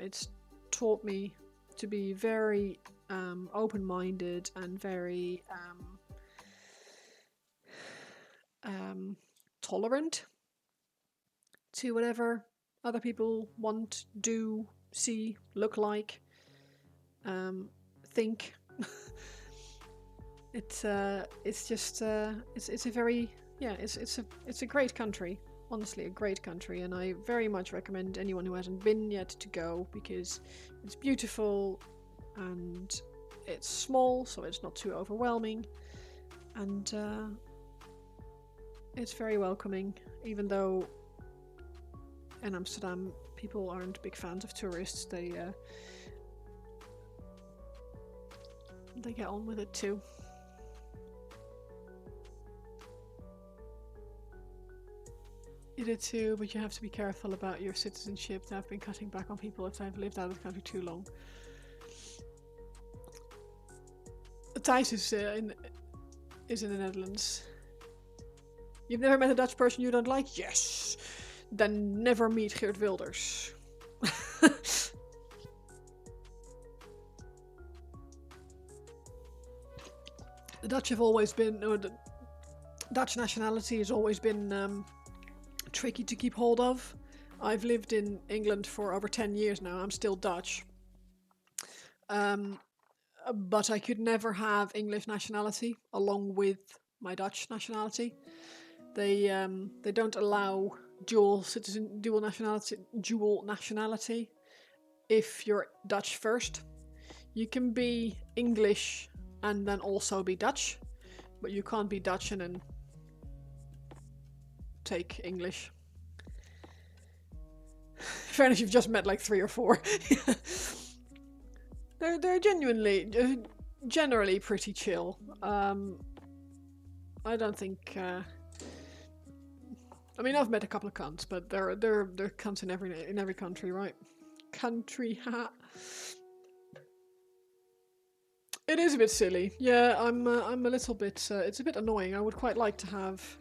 It's taught me to be very open-minded and very tolerant to whatever other people want, do, see, look like, think. It's a great country. Honestly, a great country, and I very much recommend anyone who hasn't been yet to go, because it's beautiful and it's small, so it's not too overwhelming, and it's very welcoming, even though in Amsterdam people aren't big fans of tourists. They get on with it too. You did too, but you have to be careful about your citizenship. They've been cutting back on people if they've lived out of the country too long. Thijs is in the Netherlands. You've never met a Dutch person you don't like? Yes! Then never meet Geert Wilders. The Dutch have always been, or the Dutch nationality has always been tricky to keep hold of. I've lived in England for over 10 years now. I'm still Dutch. But I could never have English nationality along with my Dutch nationality. They don't allow dual nationality if you're Dutch first. You can be English and then also be Dutch, but you can't be Dutch and then take English. Fair enough, you've just met like 3 or 4. They're generally pretty chill. I don't think I mean, I've met a couple of cunts, but they're cunts in every country, right? Country, ha. It is a bit silly. Yeah, I'm a little bit. It's a bit annoying. I would quite like to have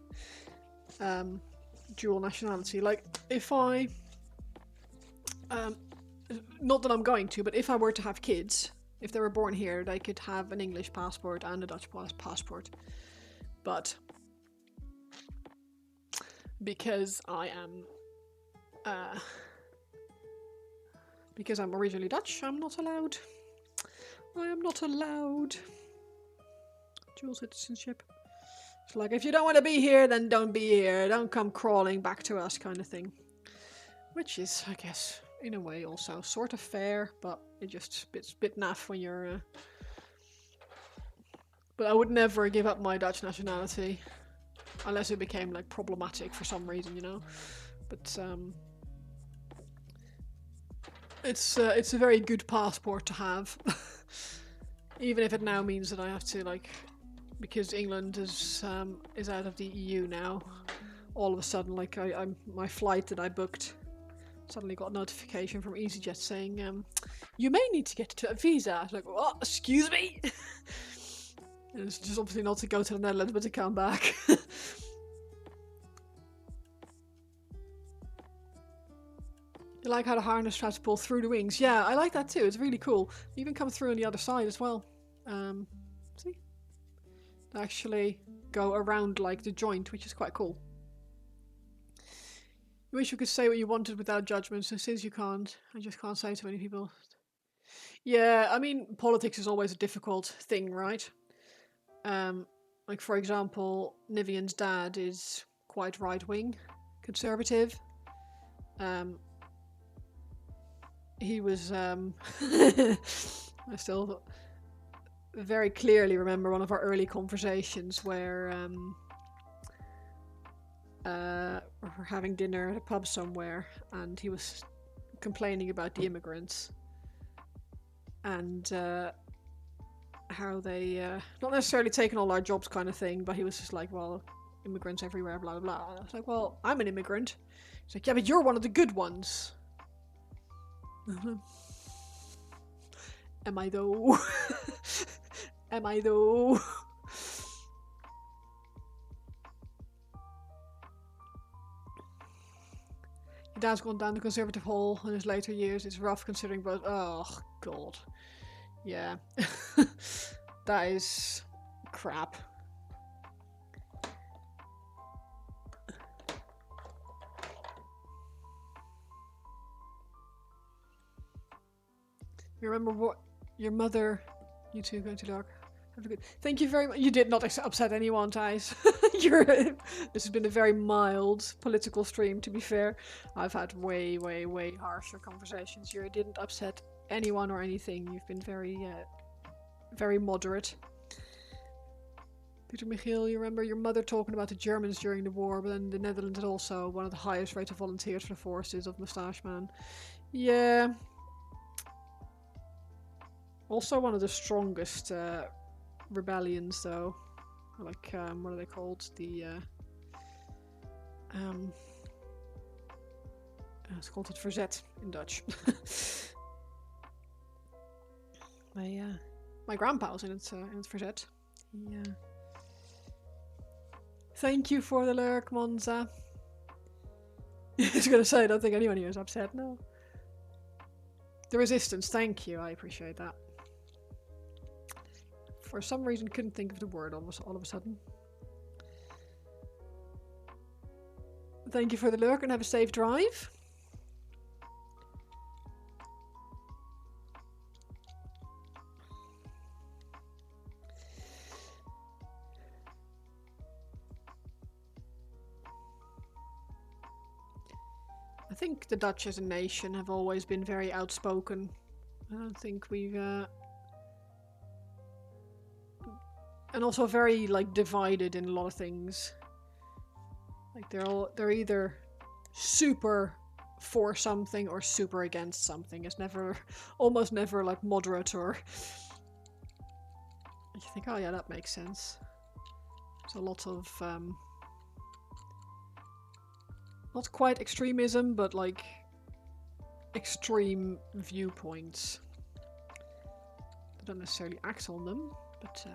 dual nationality. Like, if I, um, not that I'm going to, but if I were to have kids, if they were born here, they could have an English passport and a Dutch passport. But because I am, because I'm originally Dutch, I'm not allowed. I am not allowed dual citizenship. It's like, if you don't want to be here, then don't be here. Don't come crawling back to us, kind of thing. Which is, I guess, in a way also sort of fair, but it just it's a bit naff when you're... But I would never give up my Dutch nationality. Unless it became, like, problematic for some reason, you know? But, it's a very good passport to have. Even if it now means that I have to, like... Because England is out of the EU now. All of a sudden, like, my flight that I booked suddenly got a notification from EasyJet saying, you may need to get a visa. I was like, what? Excuse me? And it's just obviously not to go to the Netherlands, but to come back. You like how the harness straps pull through the wings? Yeah, I like that too. It's really cool. You even come through on the other side as well. See? They actually go around like the joint, which is quite cool. You wish you could say what you wanted without judgment, so since you can't, I just can't say to many people. Yeah, I mean, politics is always a difficult thing, right? Like, for example, Nivian's dad is quite right-wing, conservative. He was, I still very clearly remember one of our early conversations where we're having dinner at a pub somewhere, and he was complaining about the immigrants and how they not necessarily taking all our jobs kind of thing, but he was just like, well, immigrants everywhere, blah blah blah. And I was like, well, I'm an immigrant. He's like, yeah, but you're one of the good ones. Am I though? Am I though? Your dad's gone down the conservative hole in his later years. It's rough considering, but oh god. Yeah. That is crap. You remember what your mother... You two going to dark. Have a good... Thank you very much. You did not upset anyone, Thijs. This has been a very mild political stream, to be fair. I've had way, way, way harsher conversations. You didn't upset anyone or anything. You've been very, very moderate. Peter Michiel, you remember your mother talking about the Germans during the war, but then the Netherlands had also one of the highest rates of volunteers for the forces of Moustache Man. Yeah. Also one of the strongest rebellions, though. Like, what are they called? The, it's called het verzet in Dutch. My grandpa was in het verzet. Yeah. Thank you for the lurk, Monza. I was gonna say, I don't think anyone here is upset, no. The resistance, thank you, I appreciate that. For some reason, couldn't think of the word all of a sudden. Thank you for the lurk and have a safe drive. I think the Dutch as a nation have always been very outspoken. I don't think we've... and also very, like, divided in a lot of things. Like, they're either super for something or super against something. It's never, almost never, like, moderate or... You think, oh yeah, that makes sense. There's a lot of, not quite extremism, but like extreme viewpoints. I don't necessarily act on them, but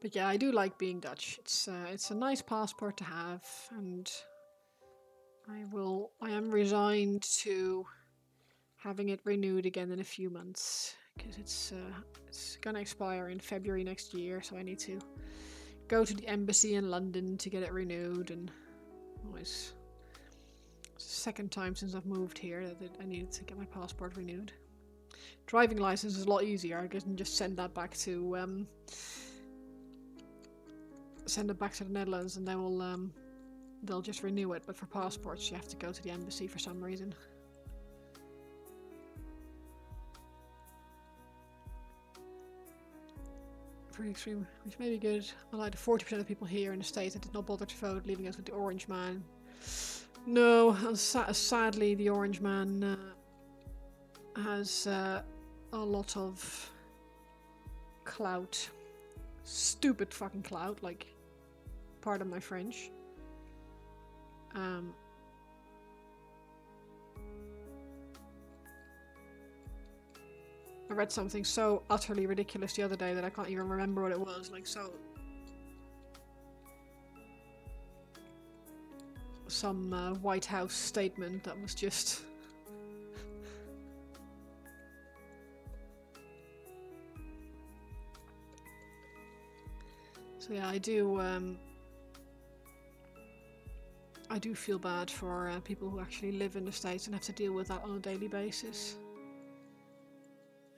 but yeah, I do like being Dutch. It's a nice passport to have, and I am resigned to having it renewed again in a few months because it's gonna expire in February next year, so I need to go to the embassy in London to get it renewed. And always, it's the second time since I've moved here that I needed to get my passport renewed. Driving license is a lot easier. I can just send that back to the Netherlands, and they'll just renew it. But for passports, you have to go to the embassy for some reason. Pretty extreme, which may be good. Unlike the 40% of people here in the States that did not bother to vote, leaving us with the orange man. No, sadly, the orange man has a lot of clout. Stupid fucking clout, like, pardon my French. I read something so utterly ridiculous the other day that I can't even remember what it was. Like, some White House statement that was just so yeah, I do feel bad for people who actually live in the States and have to deal with that on a daily basis.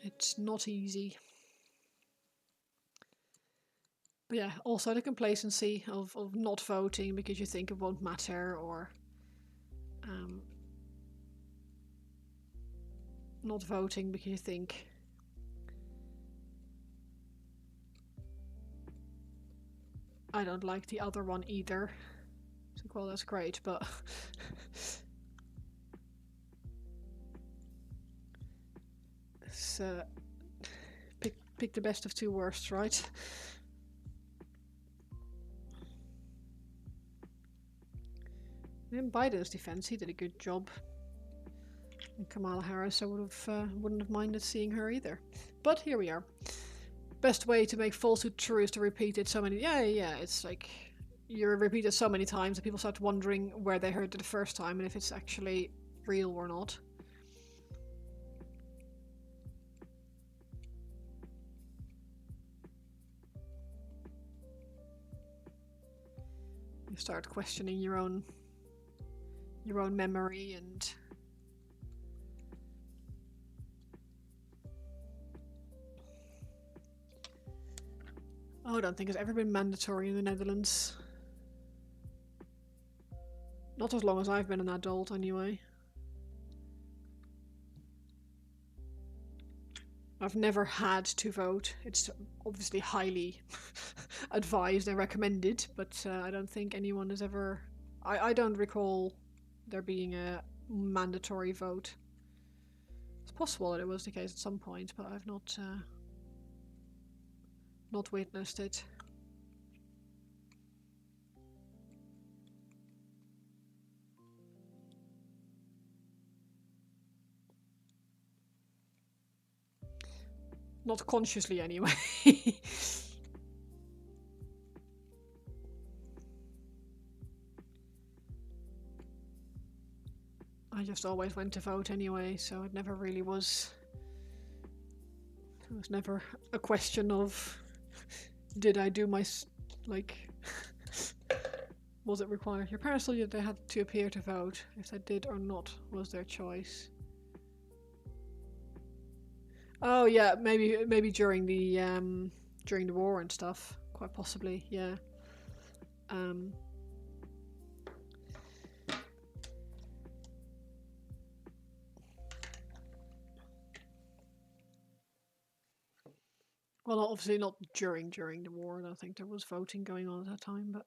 It's not easy. But yeah, also the complacency of not voting because you think it won't matter, or not voting because you think I don't like the other one either. So, well, that's great, but it's pick the best of two worsts, right? In Biden's defense, he did a good job. And Kamala Harris, I wouldn't have minded seeing her either. But here we are. Best way to make falsehood true is to repeat it so many. Yeah. It's like you repeat it so many times that people start wondering where they heard it the first time and if it's actually real or not. You start questioning your own memory and I don't think it's ever been mandatory in the Netherlands. Not as long as I've been an adult, anyway. I've never had to vote. It's obviously highly advised and recommended, but I don't think anyone has ever... I don't recall there being a mandatory vote. It's possible that it was the case at some point, but I've not witnessed it. Not consciously, anyway. I just always went to vote anyway, so it never really was... It was never a question of... Did I do my... like... Was it required? Your parents told you they had to appear to vote. If they did or not was their choice. Oh yeah, maybe during the war and stuff. Quite possibly, yeah. Well, obviously not during the war. I don't think there was voting going on at that time, but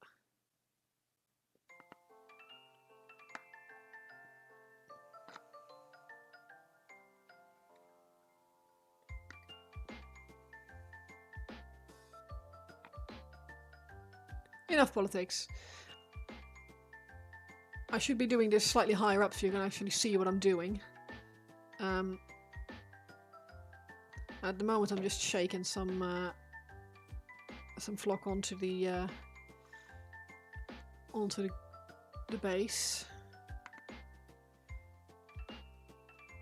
Enough politics. I should be doing this slightly higher up so you can actually see what I'm doing. At the moment I'm just shaking some flock onto the base.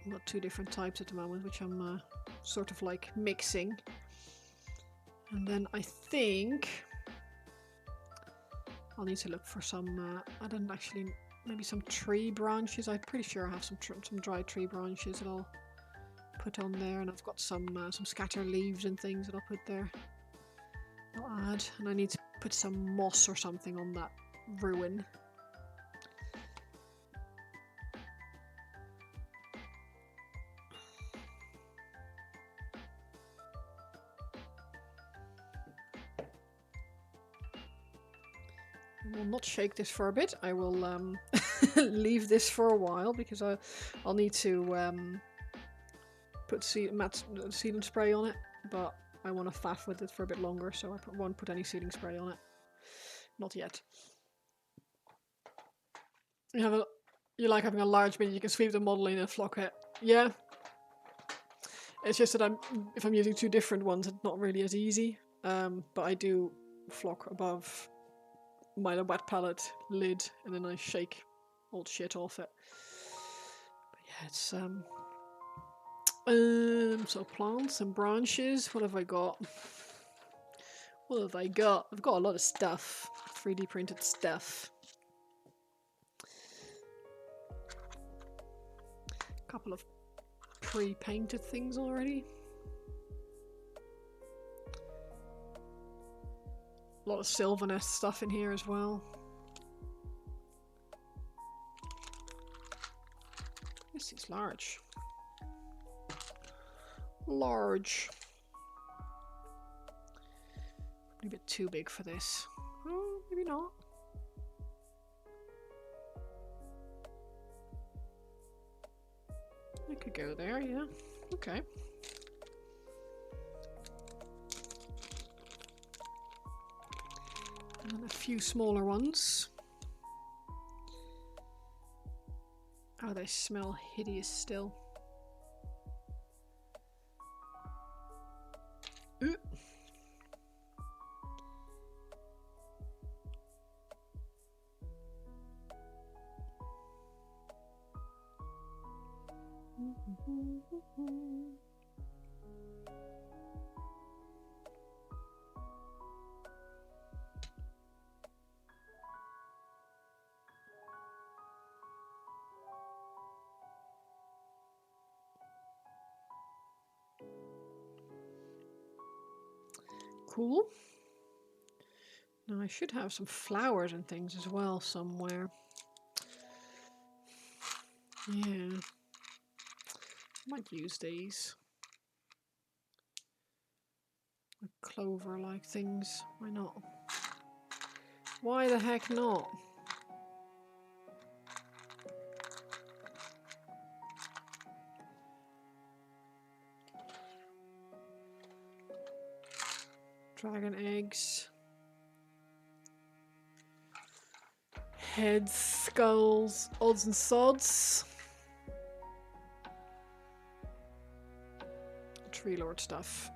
I've got two different types at the moment, which I'm sort of like mixing. And then I think I'll need to look for some, I don't actually, maybe some tree branches. I'm pretty sure I have some dried tree branches that I'll put on there. And I've got some scatter leaves and things that I'll put there. I'll add. And I need to put some moss or something on that ruin. I will not shake this for a bit. I will leave this for a while because I'll need to put sealing spray on it, but I want to faff with it for a bit longer, so I won't put any sealing spray on it. Not yet. You like having a large bin, you can sweep the model in and flock it. Yeah. It's just that if I'm using two different ones, it's not really as easy. But I do flock above my wet palette lid, and then I shake old shit off it. But yeah, it's so plants and branches. What have I got? What have I got? I've got a lot of stuff. 3D printed stuff. A couple of pre-painted things already. A lot of Sylvanest stuff in here as well. This is large. Large. Probably a bit too big for this. Oh, maybe not. I could go there, yeah. Okay. And then a few smaller ones. Oh, they smell hideous still. Ooh. Cool. Now I should have some flowers and things as well somewhere. Yeah. Might use these. Like clover-like things. Why not? Why the heck not? Dragon eggs. Heads, skulls, odds and sods. Tree Lord stuff.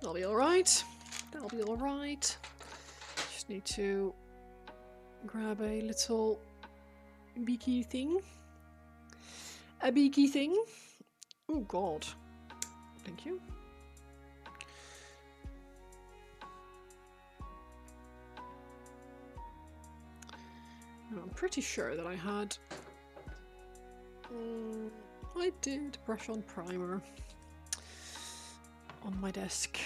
That'll be alright. That'll be alright. Just need to grab a little beaky thing. A beaky thing. Oh god. Thank you. I'm pretty sure that I had... I did brush on primer on my desk.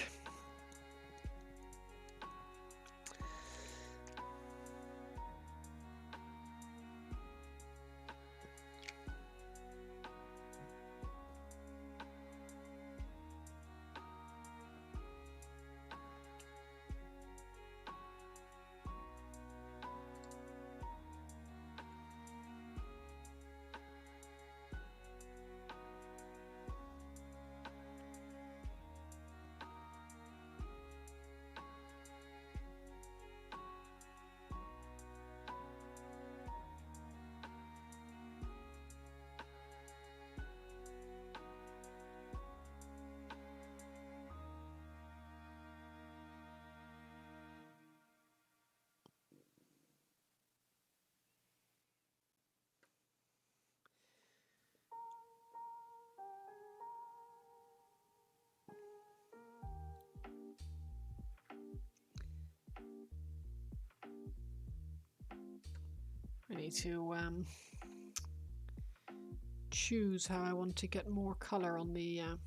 I need to choose how I want to get more color on the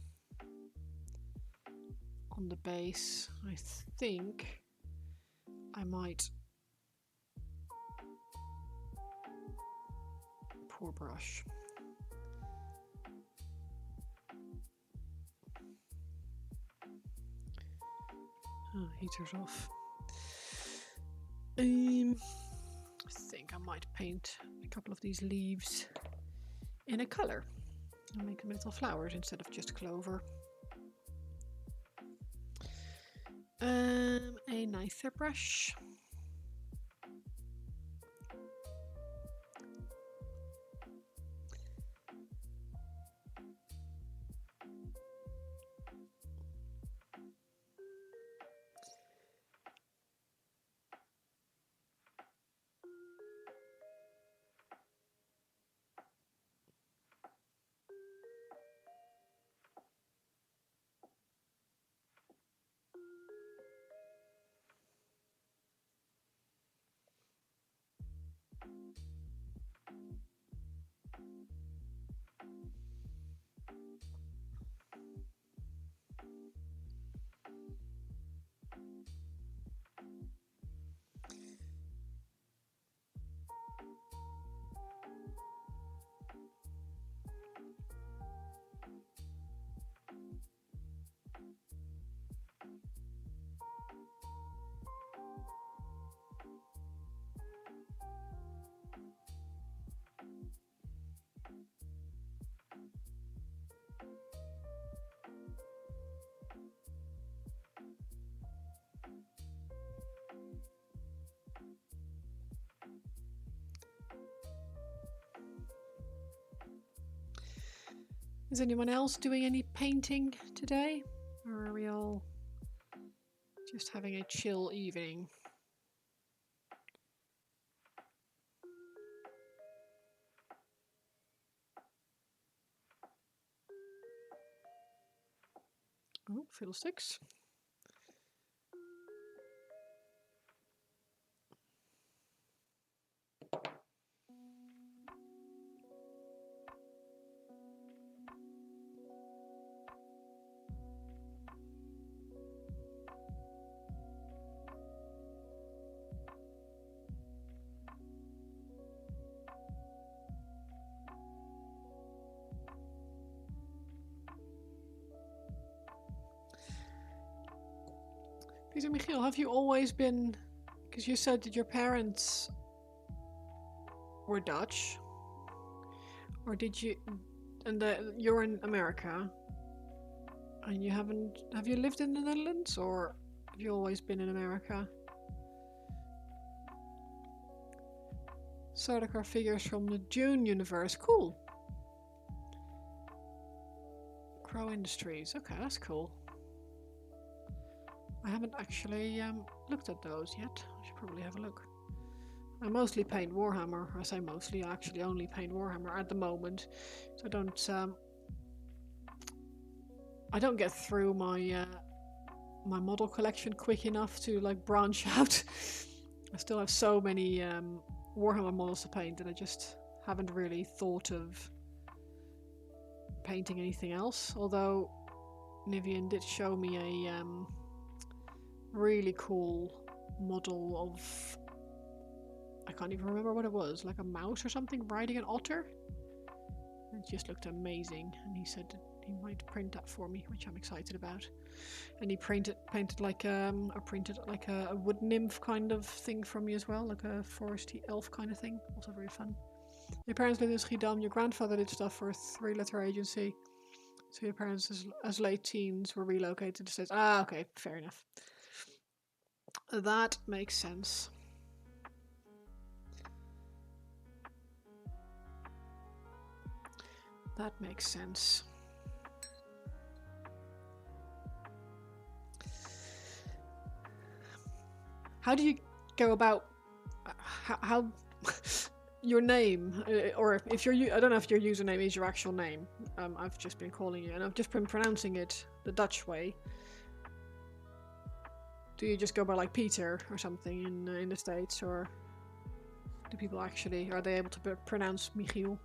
base. I think I might. Poor brush. Oh, heater's off. I think I might paint a couple of these leaves in a color and make them little flowers instead of just clover. A nicer brush. Is anyone else doing any painting today? Or are we all just having a chill evening? Oh, fiddlesticks. Peter Michiel, have you always been, because you said that your parents were Dutch, or did you, and you're in America, and you haven't, have you lived in the Netherlands, or have you always been in America? Sardaukar figures from the Dune universe, cool. Crow Industries, okay, that's cool. I haven't actually looked at those yet. I should probably have a look. I mostly paint Warhammer. I say mostly, I actually only paint Warhammer at the moment. So I don't get through my my model collection quick enough to like branch out. I still have so many Warhammer models to paint that I just haven't really thought of painting anything else. Although Nivian did show me a really cool model of, I can't even remember what it was, like a mouse or something riding an otter. It just looked amazing, and he said that he might print that for me, which I'm excited about. And he painted like a wood nymph kind of thing for me as well, like a foresty elf kind of thing. Also very fun. Your parents lived in Schiedam. Your grandfather did stuff for a 3-letter agency. So your parents, as late teens, were relocated to the States. Ah, okay, fair enough. That makes sense. That makes sense. How do you go about how your name, or if I don't know if your username is your actual name. I've just been calling you, and I've just been pronouncing it the Dutch way. Do you just go by like Peter or something in the States, or? Do people actually, are they able to pronounce Michiel?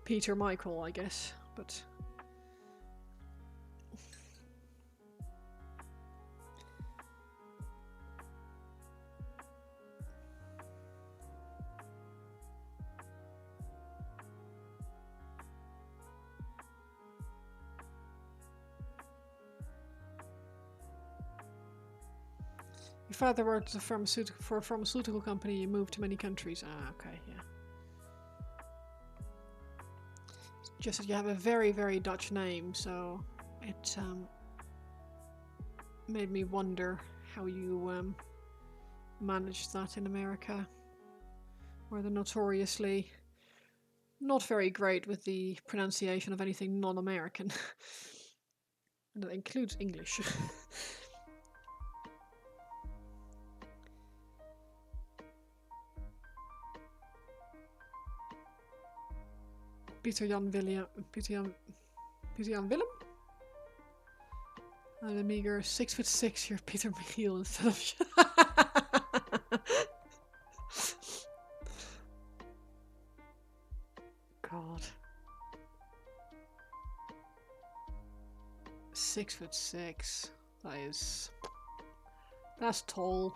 Peter Michael, I guess, but... Your father worked for a pharmaceutical company, you moved to many countries. Ah, okay, yeah. Just that you have a very, very Dutch name, so it made me wonder how you managed that in America, where they're notoriously not very great with the pronunciation of anything non-American. And that includes English. Peter Jan Willem. And a meager 6'6", you're Peter Michiel instead of. God. 6'6". That's tall.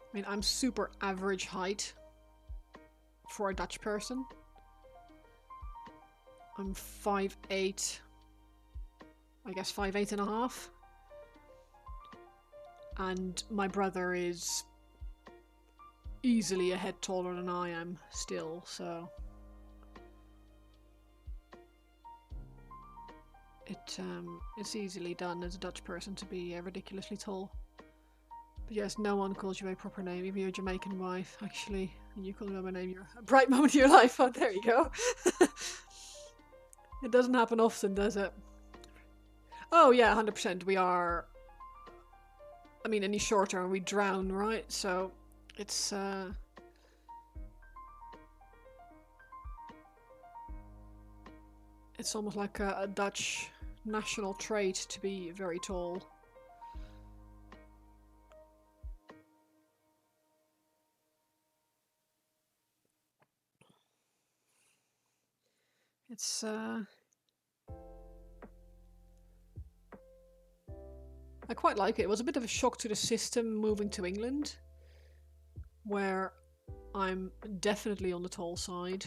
I mean, I'm super average height for a Dutch person. I'm 5'8", I guess 5'8 and a half. And my brother is easily a head taller than I am still, so... It's easily done as a Dutch person to be ridiculously tall. But yes, no one calls you by a proper name, even your Jamaican wife, actually. And you call her by name, you're a bright moment of your life. Oh, there you go. It doesn't happen often, does it? Oh yeah, 100%. We are... I mean, any shorter and we drown, right? So, it's... It's almost like a Dutch national trait to be very tall. It's I quite like it. It was a bit of a shock to the system moving to England, where I'm definitely on the tall side.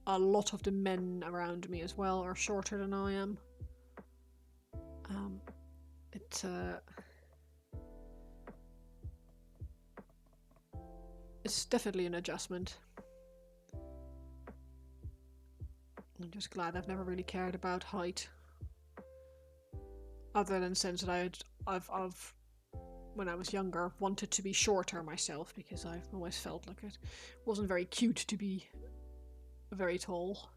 A lot of the men around me as well are shorter than I am. It's definitely an adjustment. I'm just glad I've never really cared about height, other than the sense that I've when I was younger wanted to be shorter myself, because I've always felt like it wasn't very cute to be very tall.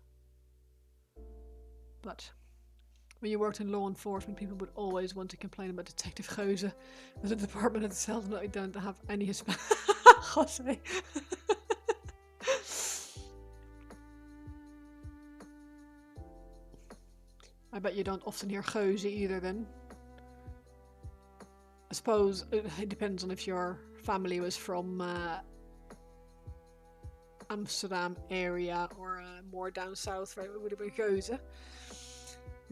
But when you worked in law enforcement, people would always want to complain about Detective Geuze, but the department itself don't have any Hispanic. Jose. I bet you don't often hear Geuze either then. I suppose it depends on if your family was from Amsterdam area or more down south, right? It would have been Geuze.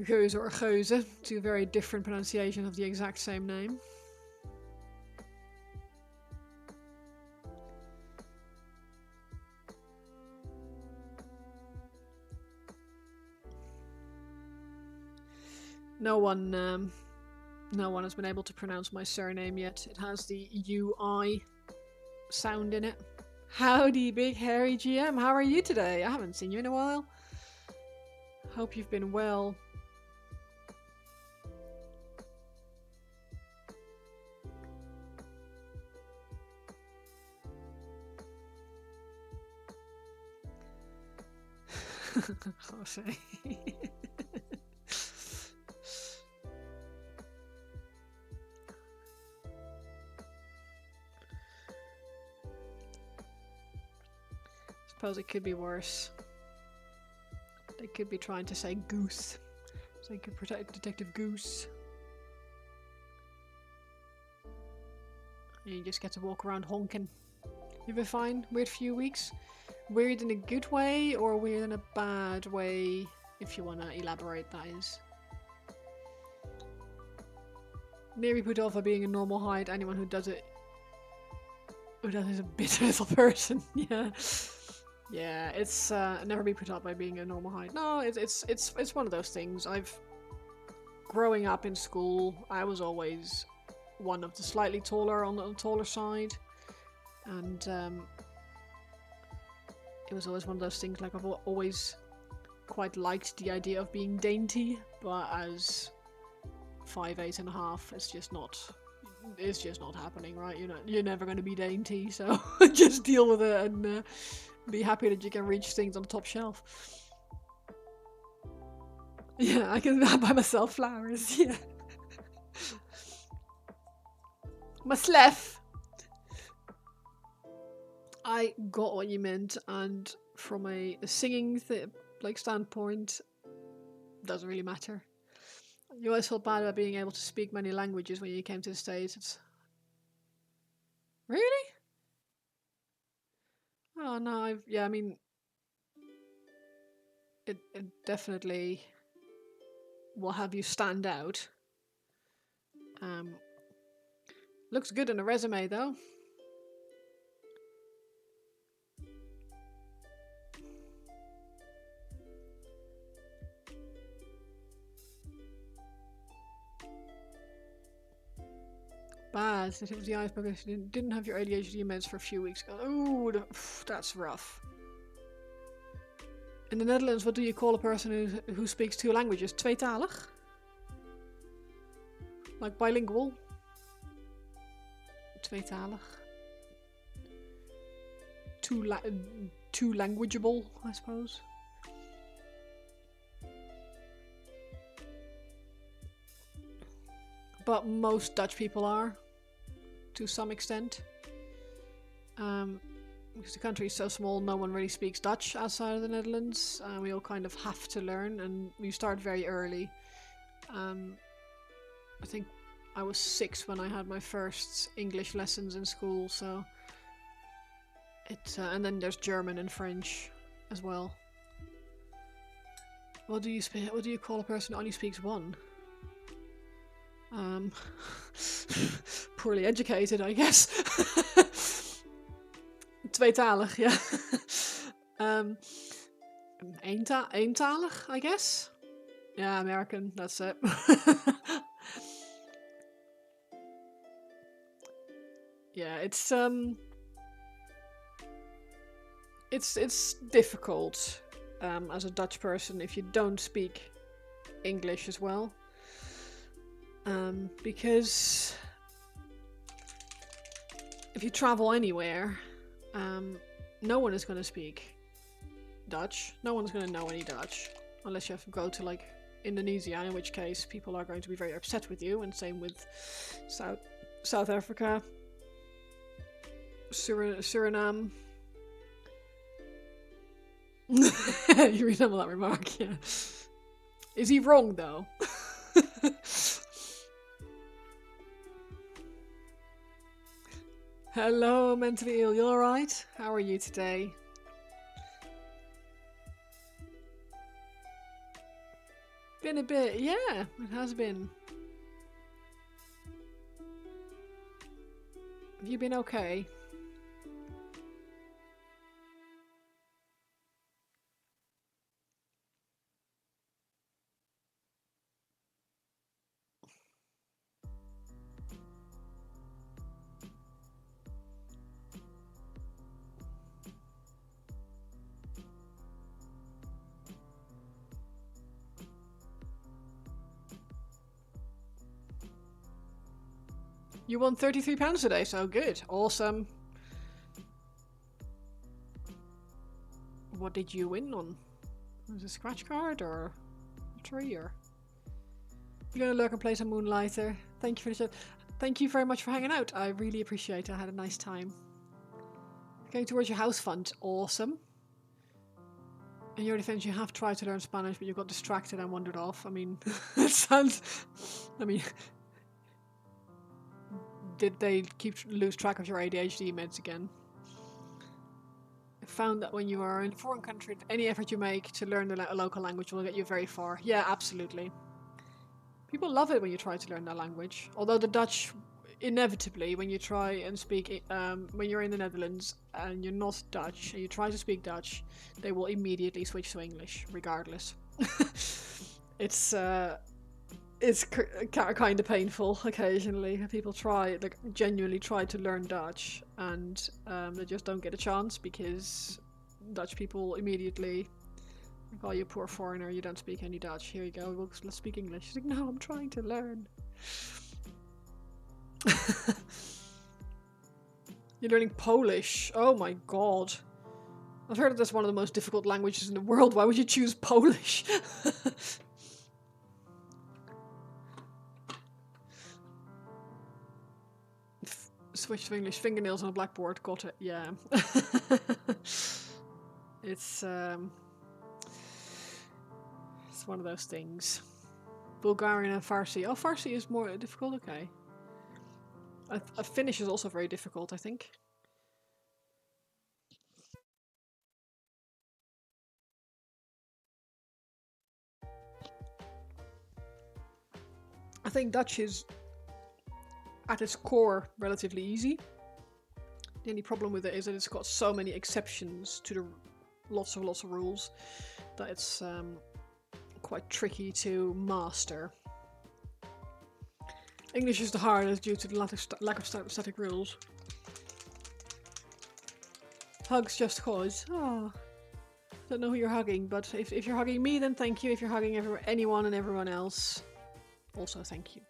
Geuze or Geuze, two very different pronunciations of the exact same name. No one has been able to pronounce my surname yet. It has the UI sound in it. Howdy, big hairy GM. How are you today? I haven't seen you in a while. Hope you've been well. Jose. suppose it could be worse. They could be trying to say goose. So you could protect Detective Goose. And you just get to walk around honking. You've been fine? Weird few weeks? Weird in a good way or weird in a bad way? If you want to elaborate, that is. Nearly put off by being a normal height. Anyone who does it is a bitter little person. Yeah. Yeah, it's never be put off by being a normal height. No, it's one of those things. Growing up in school, I was always one of the slightly taller on the taller side. And it was always one of those things, like I've always quite liked the idea of being dainty, but as 5'8½", it's just not happening, right? You're never going to be dainty, so just deal with it and be happy that you can reach things on the top shelf. Yeah, I can buy myself flowers, yeah. My sleff! I got what you meant, and from a singing standpoint, doesn't really matter. You always felt bad about being able to speak many languages when you came to the States. Really? Oh no, I mean, it definitely will have you stand out. Looks good in a resume though. Bad. It was the eyes because you didn't have your ADHD meds for a few weeks ago. Ooh, that's rough. In the Netherlands, what do you call a person who speaks 2 languages? Tweetalig? Like bilingual? Tweetalig. Too languageable, I suppose. But most Dutch people are, to some extent. Because the country is so small, no one really speaks Dutch outside of the Netherlands. We all kind of have to learn, and we start very early. I think I was 6 when I had my first English lessons in school, so and then there's German and French as well. What do you call a person who only speaks 1? Poorly educated, I guess. Tweetalig, ja. Eentalig, I guess. Yeah, American, that's it. Yeah, it's difficult as a Dutch person if you don't speak English as well. Because if you travel anywhere, no one is going to speak Dutch. No one's going to know any Dutch unless you have to go to like Indonesia, in which case people are going to be very upset with you, and same with South Africa, Suriname. You resemble that remark, yeah. Is he wrong though? Hello, mentally ill. You alright? How are you today? Been a bit, yeah, it has been. Have you been okay? You won £33 today, so good. Awesome. What did you win on? Was it a scratch card or a tree or? You're gonna lurk and play some Moonlighter. Thank you for the show. Thank you very much for hanging out. I really appreciate it. I had a nice time. Going towards your house fund. Awesome. In your defense, you have tried to learn Spanish, but you got distracted and wandered off. I mean, it sounds... I mean... Did they lose track of your ADHD meds again? I found that when you are in a foreign country, any effort you make to learn a local language will get you very far. Yeah, absolutely. People love it when you try to learn that language. Although the Dutch, inevitably, when you try and speak, when you're in the Netherlands and you're not Dutch, and you try to speak Dutch, they will immediately switch to English, regardless. It's kind of painful occasionally. People genuinely try to learn Dutch, and they just don't get a chance because Dutch people immediately, oh, you poor foreigner, you don't speak any Dutch. Here you go, let's speak English. She's like, no, I'm trying to learn. You're learning Polish. Oh my god. I've heard that that's one of the most difficult languages in the world. Why would you choose Polish? Switch to English. Fingernails on a blackboard. Got it. Yeah. It's one of those things. Bulgarian and Farsi. Oh, Farsi is more difficult. Okay. Finnish is also very difficult, I think. I think Dutch is, at its core, relatively easy. The only problem with it is that it's got so many exceptions to the lots of rules that it's quite tricky to master. English is the hardest due to the lack of static rules. Hugs just cause. Oh, don't know who you're hugging, but if you're hugging me, then thank you. If you're hugging anyone and everyone else, also thank you.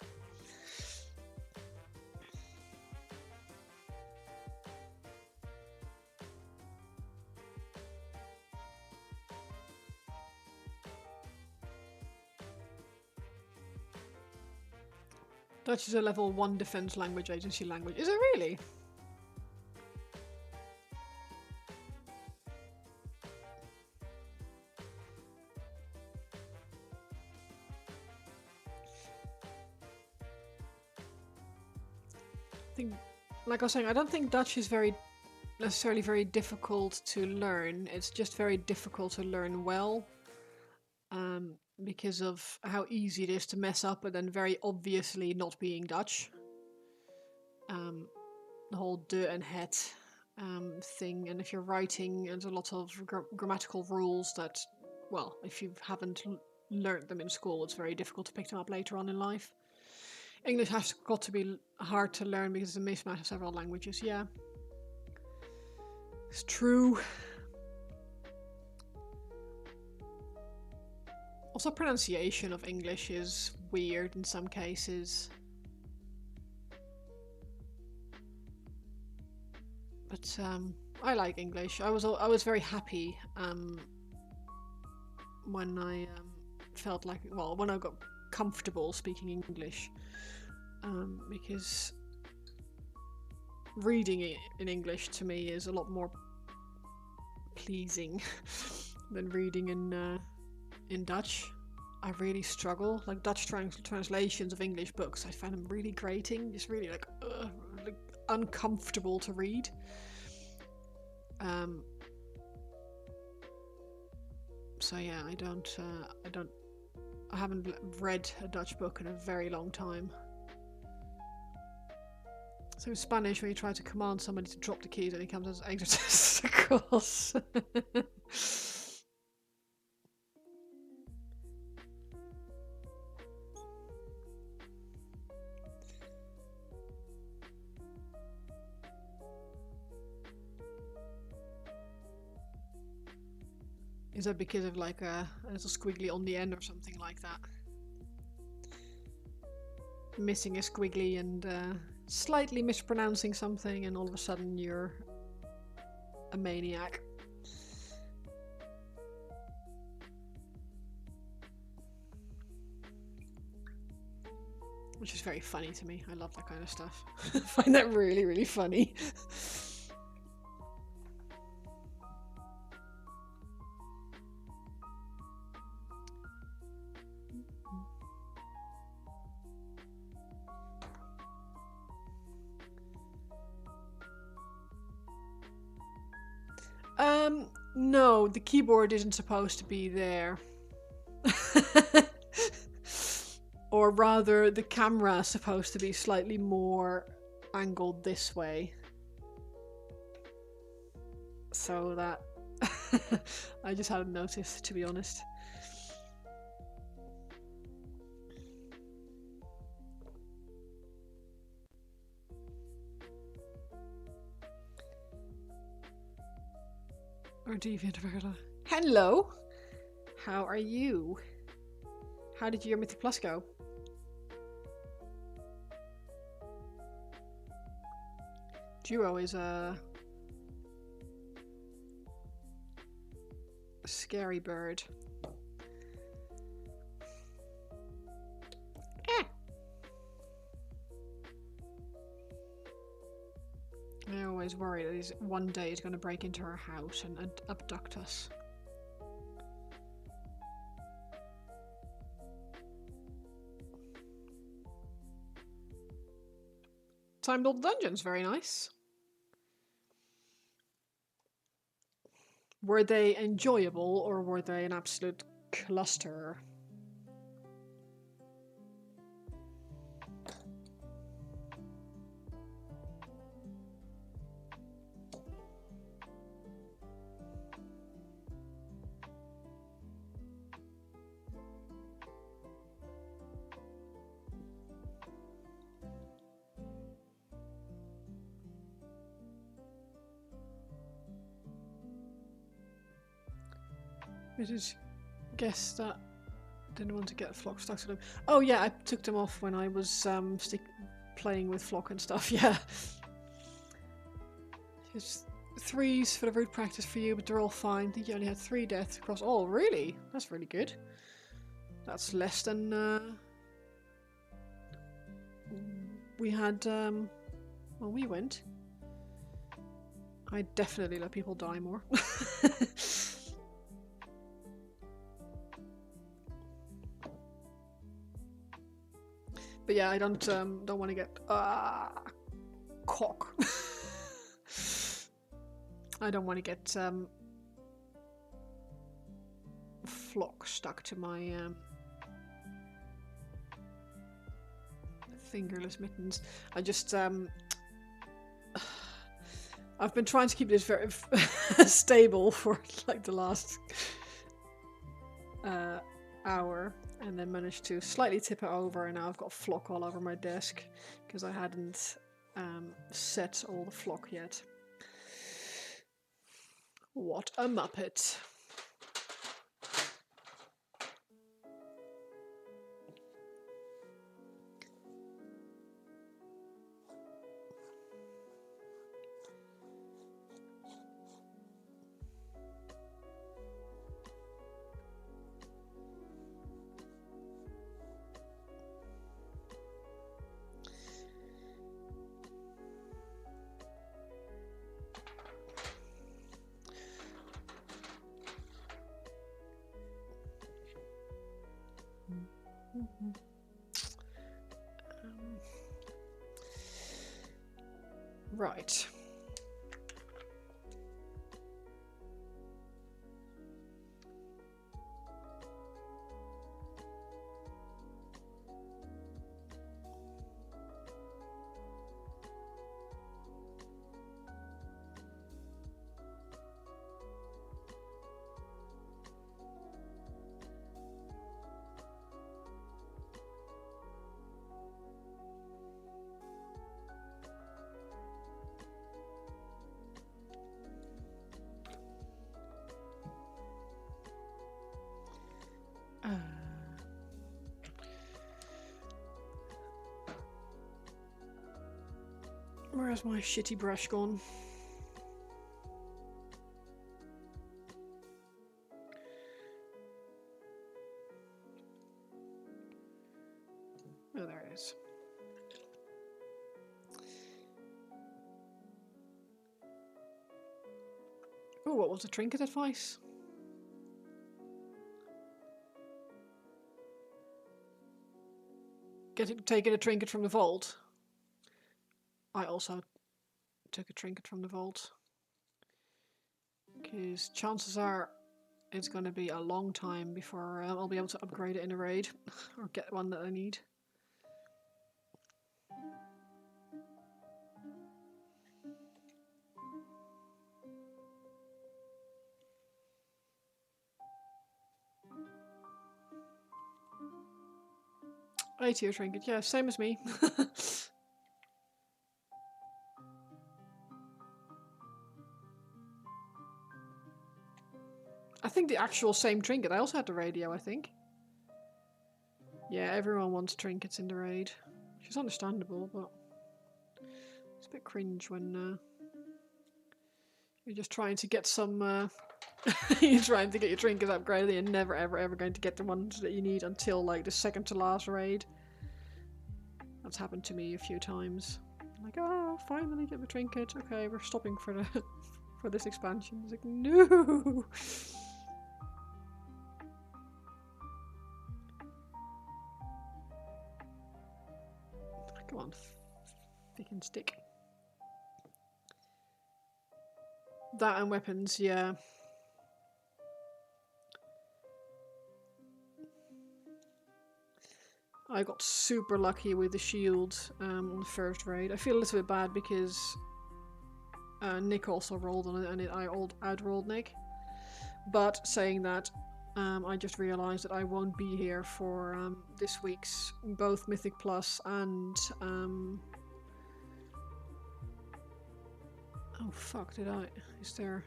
Dutch is a level 1 Defense Language Agency language. Is it really? Like I was saying, I don't think Dutch is necessarily very difficult to learn. It's just very difficult to learn well, because of how easy it is to mess up and then very obviously not being Dutch. The whole de and het thing, and if you're writing, there's a lot of grammatical rules that, well, if you haven't learned them in school, it's very difficult to pick them up later on in life. English has got to be hard to learn because it's a mismatch of several languages, yeah. It's true. Also, pronunciation of English is weird in some cases. But I like English. I was very happy when I felt like, well, when I got comfortable speaking English, because reading it in English to me is a lot more pleasing than reading in Dutch. I really struggle. Like Dutch translations of English books, I find them really grating. Just really like uncomfortable to read. So yeah, I haven't read a Dutch book in a very long time. So in Spanish, when you try to command somebody to drop the keys, and he comes as exorcist, of course. Is that because of like a little squiggly on the end or something like that? Missing a squiggly and slightly mispronouncing something, and all of a sudden you're a maniac. Which is very funny to me. I love that kind of stuff. I find that really, really funny. No, the keyboard isn't supposed to be there. Or rather, the camera is supposed to be slightly more angled this way. So that... I just hadn't noticed, to be honest. Or DeviantArt. Hello! How are you? How did your Mythic Plus go? Duo is a scary bird. I always worry that one day he's going to break into our house and abduct us. Time Build Dungeons, very nice. Were they enjoyable or were they an absolute cluster? I just guess that didn't want to get Flock stuck to them. Oh yeah, I took them off when I was playing with Flock and stuff, yeah. Just 3s for the root practice for you, but they're all fine. I think you only had 3 deaths across all. Really? That's really good. That's less than we had when we went. I definitely let people die more. But yeah, I don't want to get cock. I don't want to get Flock stuck to my fingerless mittens. I just I've been trying to keep this very stable for like the last hour, and then managed to slightly tip it over, and now I've got Flock all over my desk because I hadn't set all the Flock yet. What a muppet. Right. Where's my shitty brush gone? Oh, there it is. Oh, what was the trinket advice? Taking a trinket from the vault. I also took a trinket from the vault. because chances are it's going to be a long time before I'll be able to upgrade it in a raid or get one that I need. A-tier trinket, yeah, same as me. I think the actual same trinket. I also had the radio, I think. Yeah, everyone wants trinkets in the raid. Which is understandable, but it's a bit cringe when you're just trying to get some... you're trying to get your trinkets upgraded and you're never ever going to get the ones that you need until like the second to last raid. That's happened to me a few times. Like, oh, finally get my trinket. Okay, we're stopping for the for this expansion. It's like, no. Come on, freaking stick. That and weapons, yeah. I got super lucky with the shield on the first raid. I feel a little bit bad because Nick also rolled on it and I outrolled Nick. But saying that, I just realised that I won't be here for this week's both Mythic Plus and... oh fuck, did I... Is there...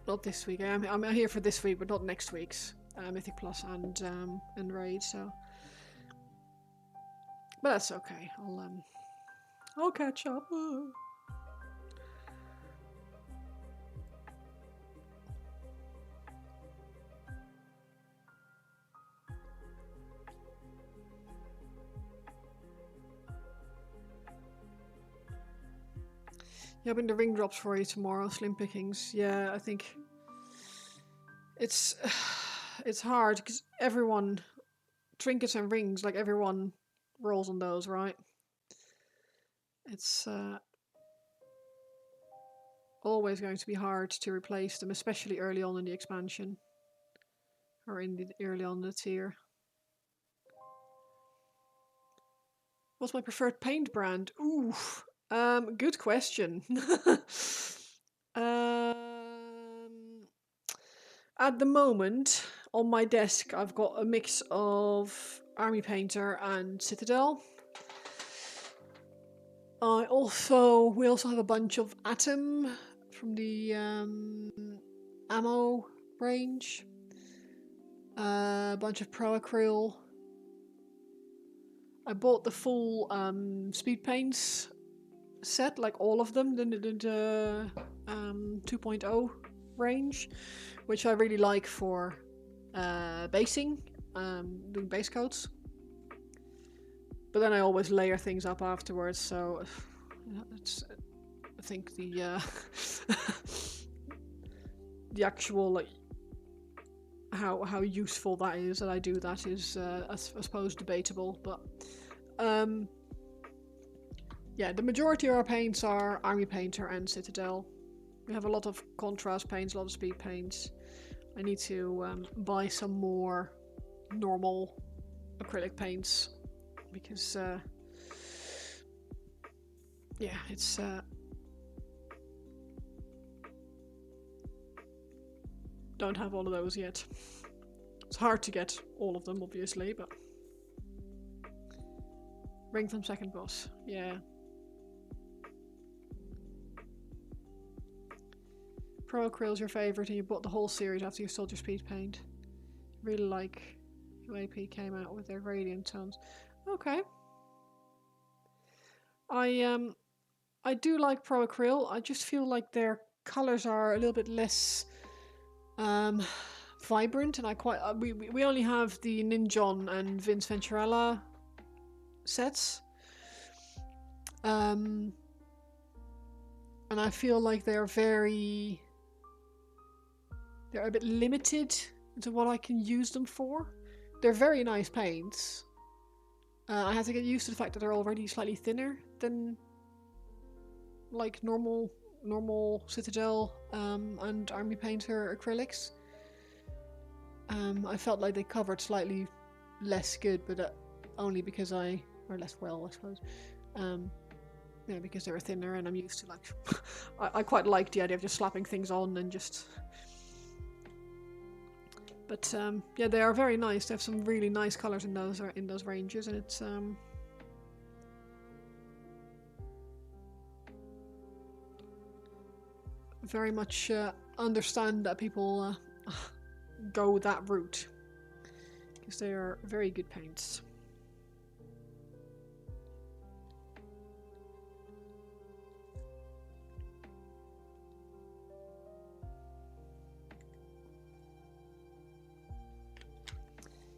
Not this week. I'm here for this week, but not next week's Mythic Plus and Raid. So, but that's okay. I'll catch up. Yeah, I'm in the ring drops for you tomorrow. Slim pickings. Yeah, I think it's hard because everyone trinkets and rings, like everyone rolls on those, right? It's always going to be hard to replace them, especially early on in the expansion or in the early on in the tier. What's my preferred paint brand? Ooh, good question. At the moment, on my desk, I've got a mix of Army Painter and Citadel. We also have a bunch of Atom from the ammo range. A bunch of Pro Acryl. I bought the full speed paints set, like all of them, the 2.0 range, which I really like for basing, doing base coats. But then I always layer things up afterwards, so it's, I think the the actual like how useful that is that I do that is I suppose debatable, but yeah, the majority of our paints are Army Painter and Citadel. We have a lot of contrast paints, a lot of speed paints. I need to buy some more normal acrylic paints because yeah, it's don't have all of those yet. It's hard to get all of them, obviously, but ring from second boss, yeah. Pro Acryl's your favourite and you bought the whole series after you sold your speed paint. Really like how AP came out with their radiant tones. Okay. I do like Pro Acryl. I just feel like their colours are a little bit less vibrant, and we only have the Ninjon and Vince Venturella sets. And I feel like they're a bit limited to what I can use them for. They're very nice paints. I had to get used to the fact that they're already slightly thinner than like normal Citadel and Army Painter acrylics. I felt like they covered slightly less good, but only because or less well, I suppose. Yeah, because they were thinner, and I'm used to like. I quite like the idea of just slapping things on and just. But yeah, they are very nice. They have some really nice colors in those ranges, and it's very much understand that people go that route because they are very good paints.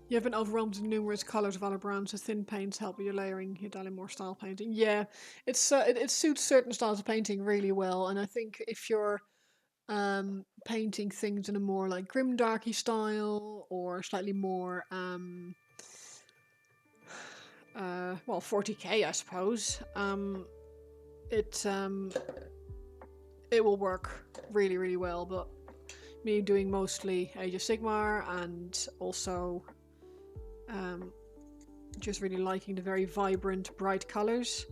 You have been overwhelmed with numerous colours of Valor Browns, so thin paints help with your layering, your dialing more style painting. Yeah, it suits certain styles of painting really well, and I think if you're painting things in a more like grimdarky style or slightly more well 40k I suppose, it it will work really well. But me doing mostly Age of Sigmar and also just really liking the very vibrant, bright colours.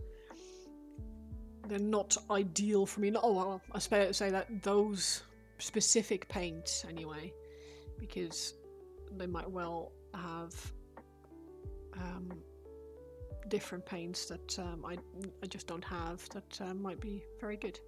They're not ideal for me. Oh, well, I say that those specific paints anyway, because they might well have different paints that I just don't have that might be very good.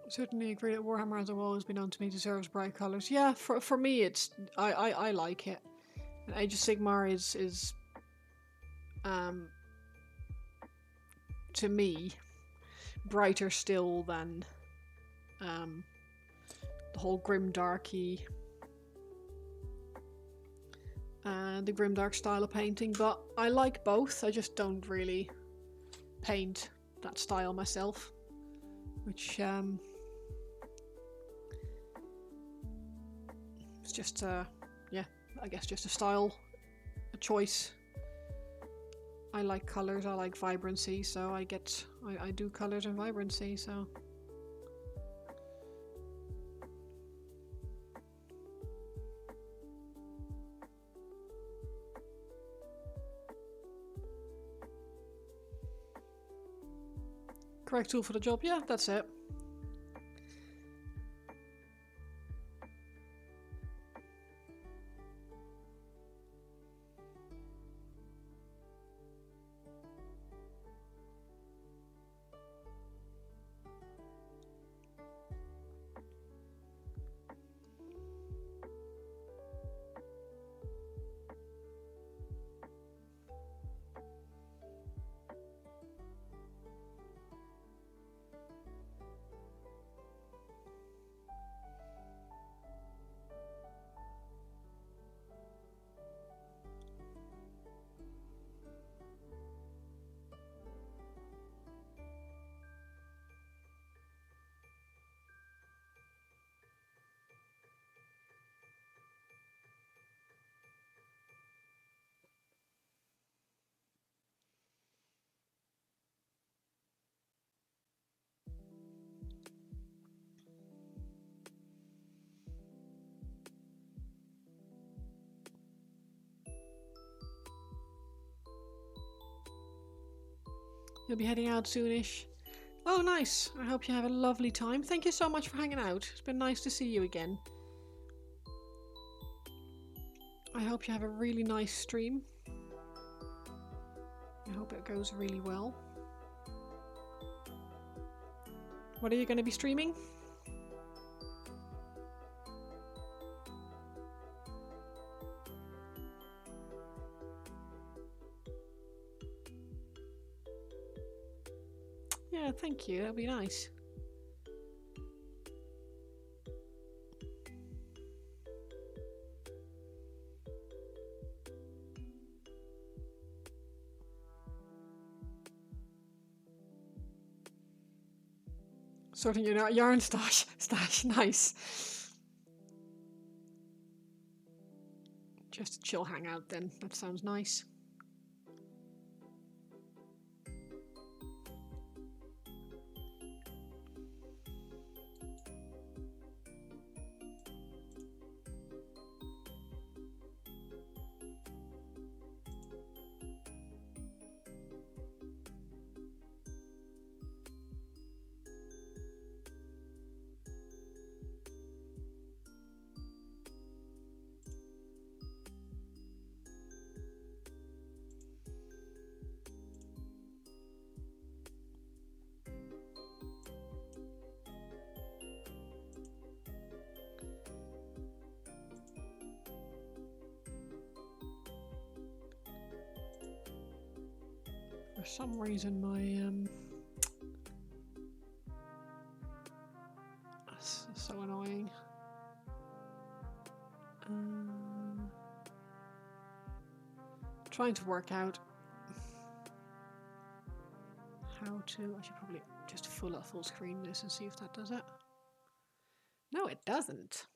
Certainly agree that Warhammer has always been known to me deserves bright colours. Yeah, for me it's I like it. And Age of Sigmar is to me brighter still than the whole grimdarky the grimdark style of painting, but I like both. I just don't really paint that style myself, which it's just yeah, I guess just a style, a choice. I like colours, I like vibrancy, so I do colours and vibrancy, so. Correct tool for the job, yeah, that's it. You'll be heading out soonish. Oh, nice. I hope you have a lovely time. Thank you so much for hanging out. It's been nice to see you again. I hope you have a really nice stream. goes really well. What are you going to be streaming? Yeah, thank you. That'd be nice. Sorting your yarn stash. Nice. Just a chill hangout then. That sounds nice. For some reason my that's so annoying. Trying to work out how to. I should probably just full screen this and see if that does it. No, it doesn't.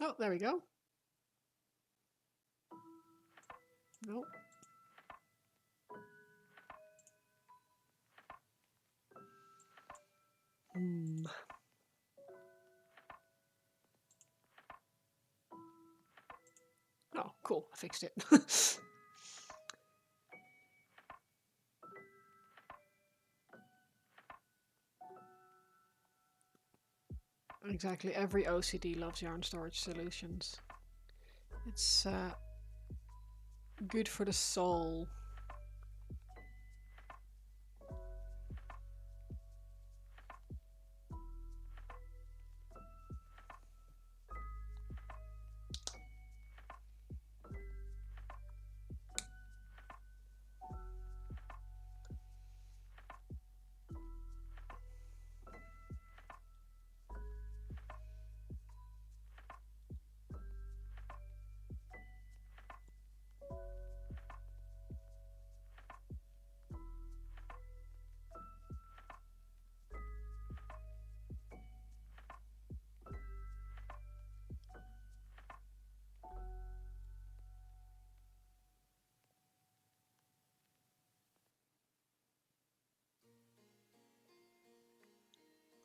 Oh, there we go. Nope. Oh, cool. I fixed it. Exactly. Every OCD loves yarn storage solutions. It's good for the soul.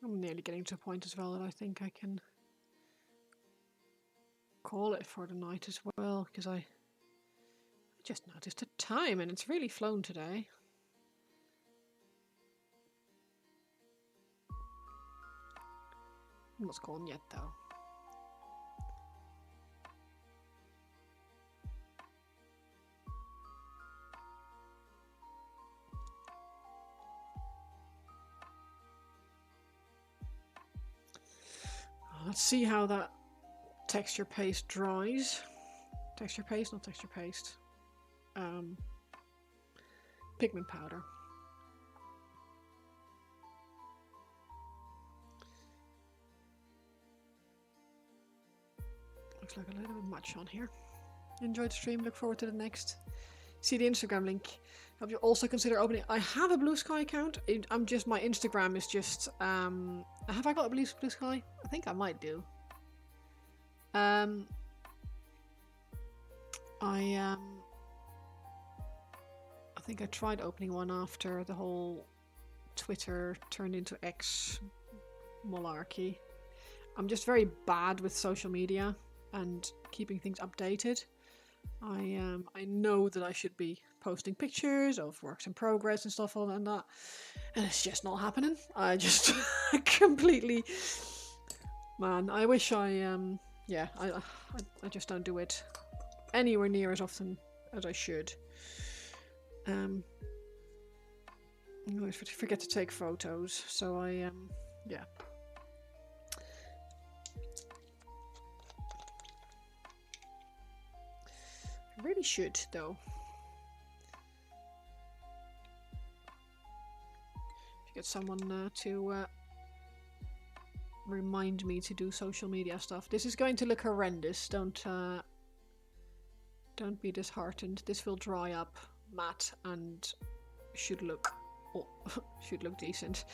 I'm nearly getting to a point as well that I think I can call it for the night as well, because I just noticed the time and it's really flown today. I'm not gone yet though. Let's see how that texture paste dries. Texture paste, not texture paste. Pigment powder. Looks like a little bit much on here. Enjoyed the stream. Look forward to the next. See the Instagram link. Have you also consider opening? I have a Blue Sky account. I'm just, my Instagram is just. Have I got a Blue Sky? I think I might do. I think I tried opening one after the whole Twitter turned into X malarkey. I'm just very bad with social media and keeping things updated. I know that I should be posting pictures of works in progress and stuff like that, and it's just not happening. I just completely, man. I wish I yeah. I just don't do it anywhere near as often as I should. I always forget to take photos, so I yeah. I really should, though. Get someone to remind me to do social media stuff. This is going to look horrendous. Don't be disheartened. This will dry up matte and should look decent.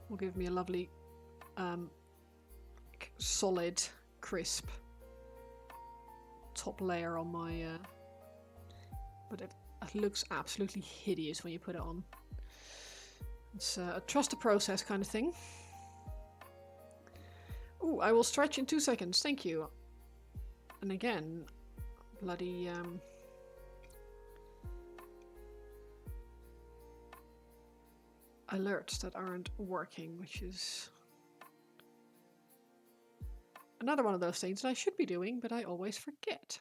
Will give me a lovely solid, crisp top layer on my but it looks absolutely hideous when you put it on. It's a trust the process kind of thing. Ooh, I will stretch in 2 seconds, thank you. And again, bloody alerts that aren't working, which is another one of those things that I should be doing, but I always forget.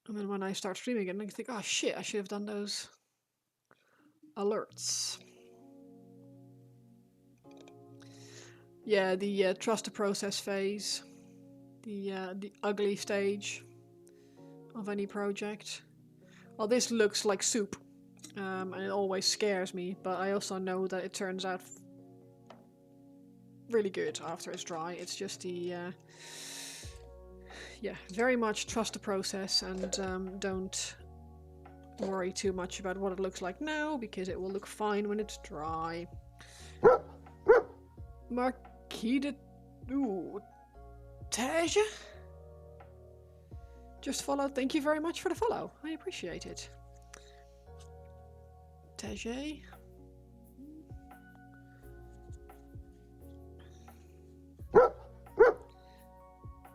And then when I start streaming again, I think, oh shit, I should have done those alerts. Yeah, the trust the process phase, the ugly stage of any project. Well, this looks like soup, and it always scares me, but I also know that it turns out really good after it's dry. It's just the yeah, very much trust the process, and don't worry too much about what it looks like now, because it will look fine when it's dry. Marquis ooh, Tej? Just followed. Thank you very much for the follow. I appreciate it. Tej?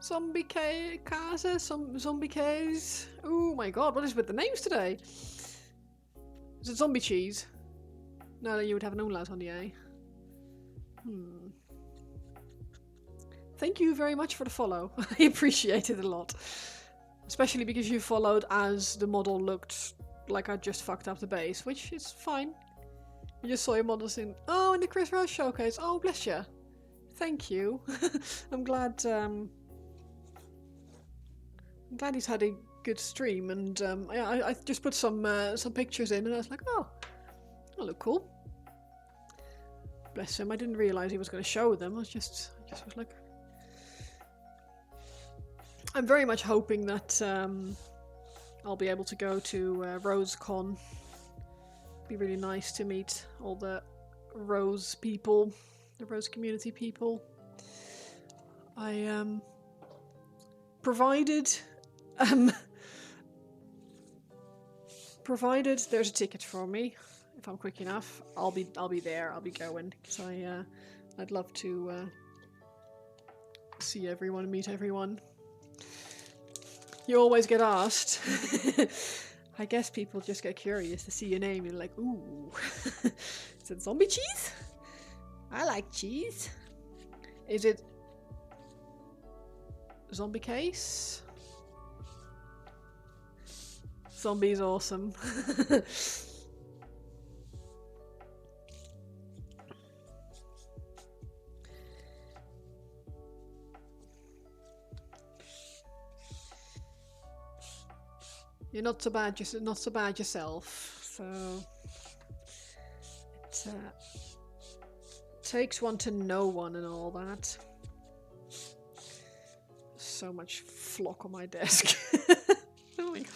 Zombie Casa? Zombie K's? Oh my god, what is with the names today? Is it Zombie Cheese? No, you would have an umlaut on the A. Thank you very much for the follow. I appreciate it a lot. Especially because you followed as the model looked like I just fucked up the base, which is fine. You just saw your models in the Chris Rose showcase. Oh, bless you. Thank you. I'm glad he's had a good stream, and I just put some pictures in, and I was like, oh, that look cool. Bless him. I didn't realise he was going to show them. I just was like, I'm very much hoping that I'll be able to go to RoseCon. Be really nice to meet all the Rose people, the Rose community people. I provided there's a ticket for me. If I'm quick enough, I'll be there. I'll be going, because I'd love to see everyone, meet everyone. You always get asked. I guess people just get curious to see your name and like, ooh, is it zombie cheese? I like cheese. Is it zombie case? Zombie's awesome. You're not so bad, not so bad yourself. So it takes one to know one and all that. So much flock on my desk. Oh my God.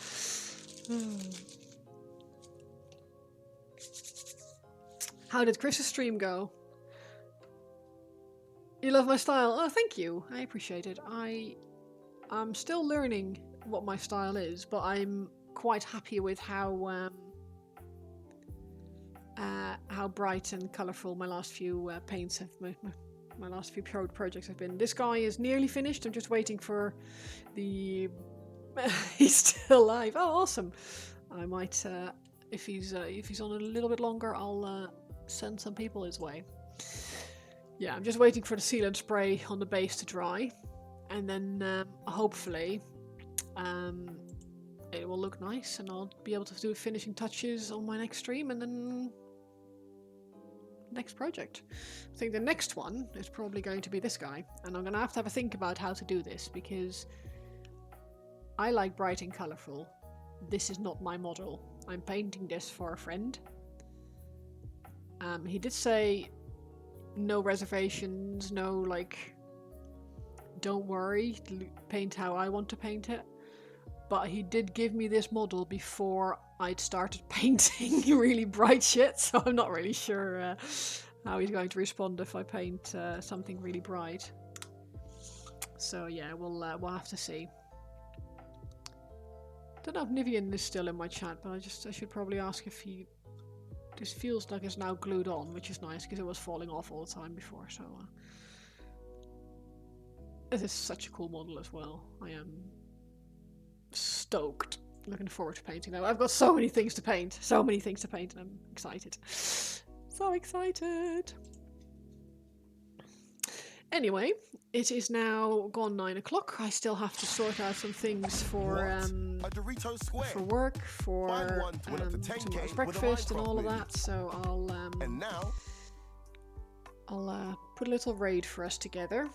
How did Chris's stream go? You love my style? Oh, thank you. I appreciate it. I'm still learning what my style is, but I'm quite happy with how bright and colourful my last few paints have my last few projects have been. This guy is nearly finished. I'm just waiting for the he's still alive. Oh, awesome. I might if he's on a little bit longer, I'll send some people his way. Yeah, I'm just waiting for the sealant spray on the base to dry, and then hopefully it will look nice, and I'll be able to do finishing touches on my next stream, and then next project. I think the next one is probably going to be this guy, and I'm gonna have to have a think about how to do this, because I like bright and colourful. This is not my model. I'm painting this for a friend. He did say no reservations, no like, don't worry, paint how I want to paint it. But he did give me this model before I'd started painting really bright shit, so I'm not really sure how he's going to respond if I paint something really bright. So yeah, we'll have to see. Don't know if Nivian is still in my chat, but I should probably ask if he. This feels like it's now glued on, which is nice because it was falling off all the time before. So this is such a cool model as well. I am stoked. Looking forward to painting now. I've got so many things to paint. So many things to paint, and I'm excited. So excited. Anyway, it is now gone 9 o'clock. I still have to sort out some things for work, for tomorrow's breakfast and all of that. So I'll put a little raid for us together.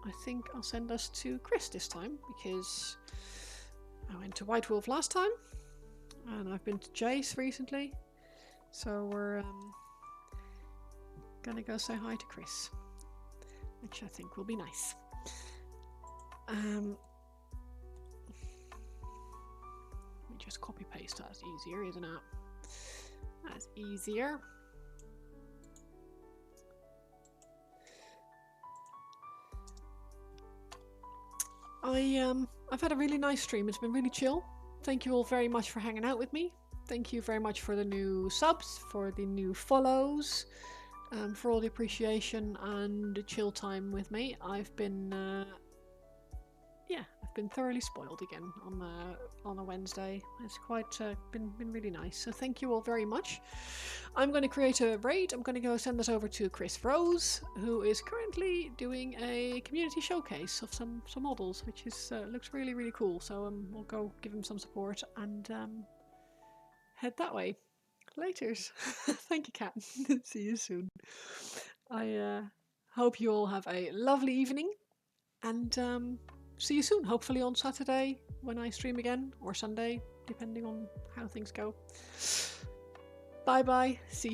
I think I'll send us to Chris this time, because I went to White Wolf last time, and I've been to Jace recently, so we're gonna go say hi to Chris, which I think will be nice. Let me just copy paste. That's easier, isn't it? That's easier. I've had a really nice stream. It's been really chill. Thank you all very much for hanging out with me. Thank you very much for the new subs, for the new follows, for all the appreciation and the chill time with me. I've been thoroughly spoiled again on a Wednesday. It's quite been really nice. So thank you all very much. I'm going to create a raid. I'm going to go send this over to Chris Rose, who is currently doing a community showcase of some models, which is looks really cool. So we'll go give him some support and head that way. Laters. Thank you, Kat. See you soon. I hope you all have a lovely evening, and see you soon, hopefully on Saturday when I stream again, or Sunday, depending on how things go. Bye bye, see you.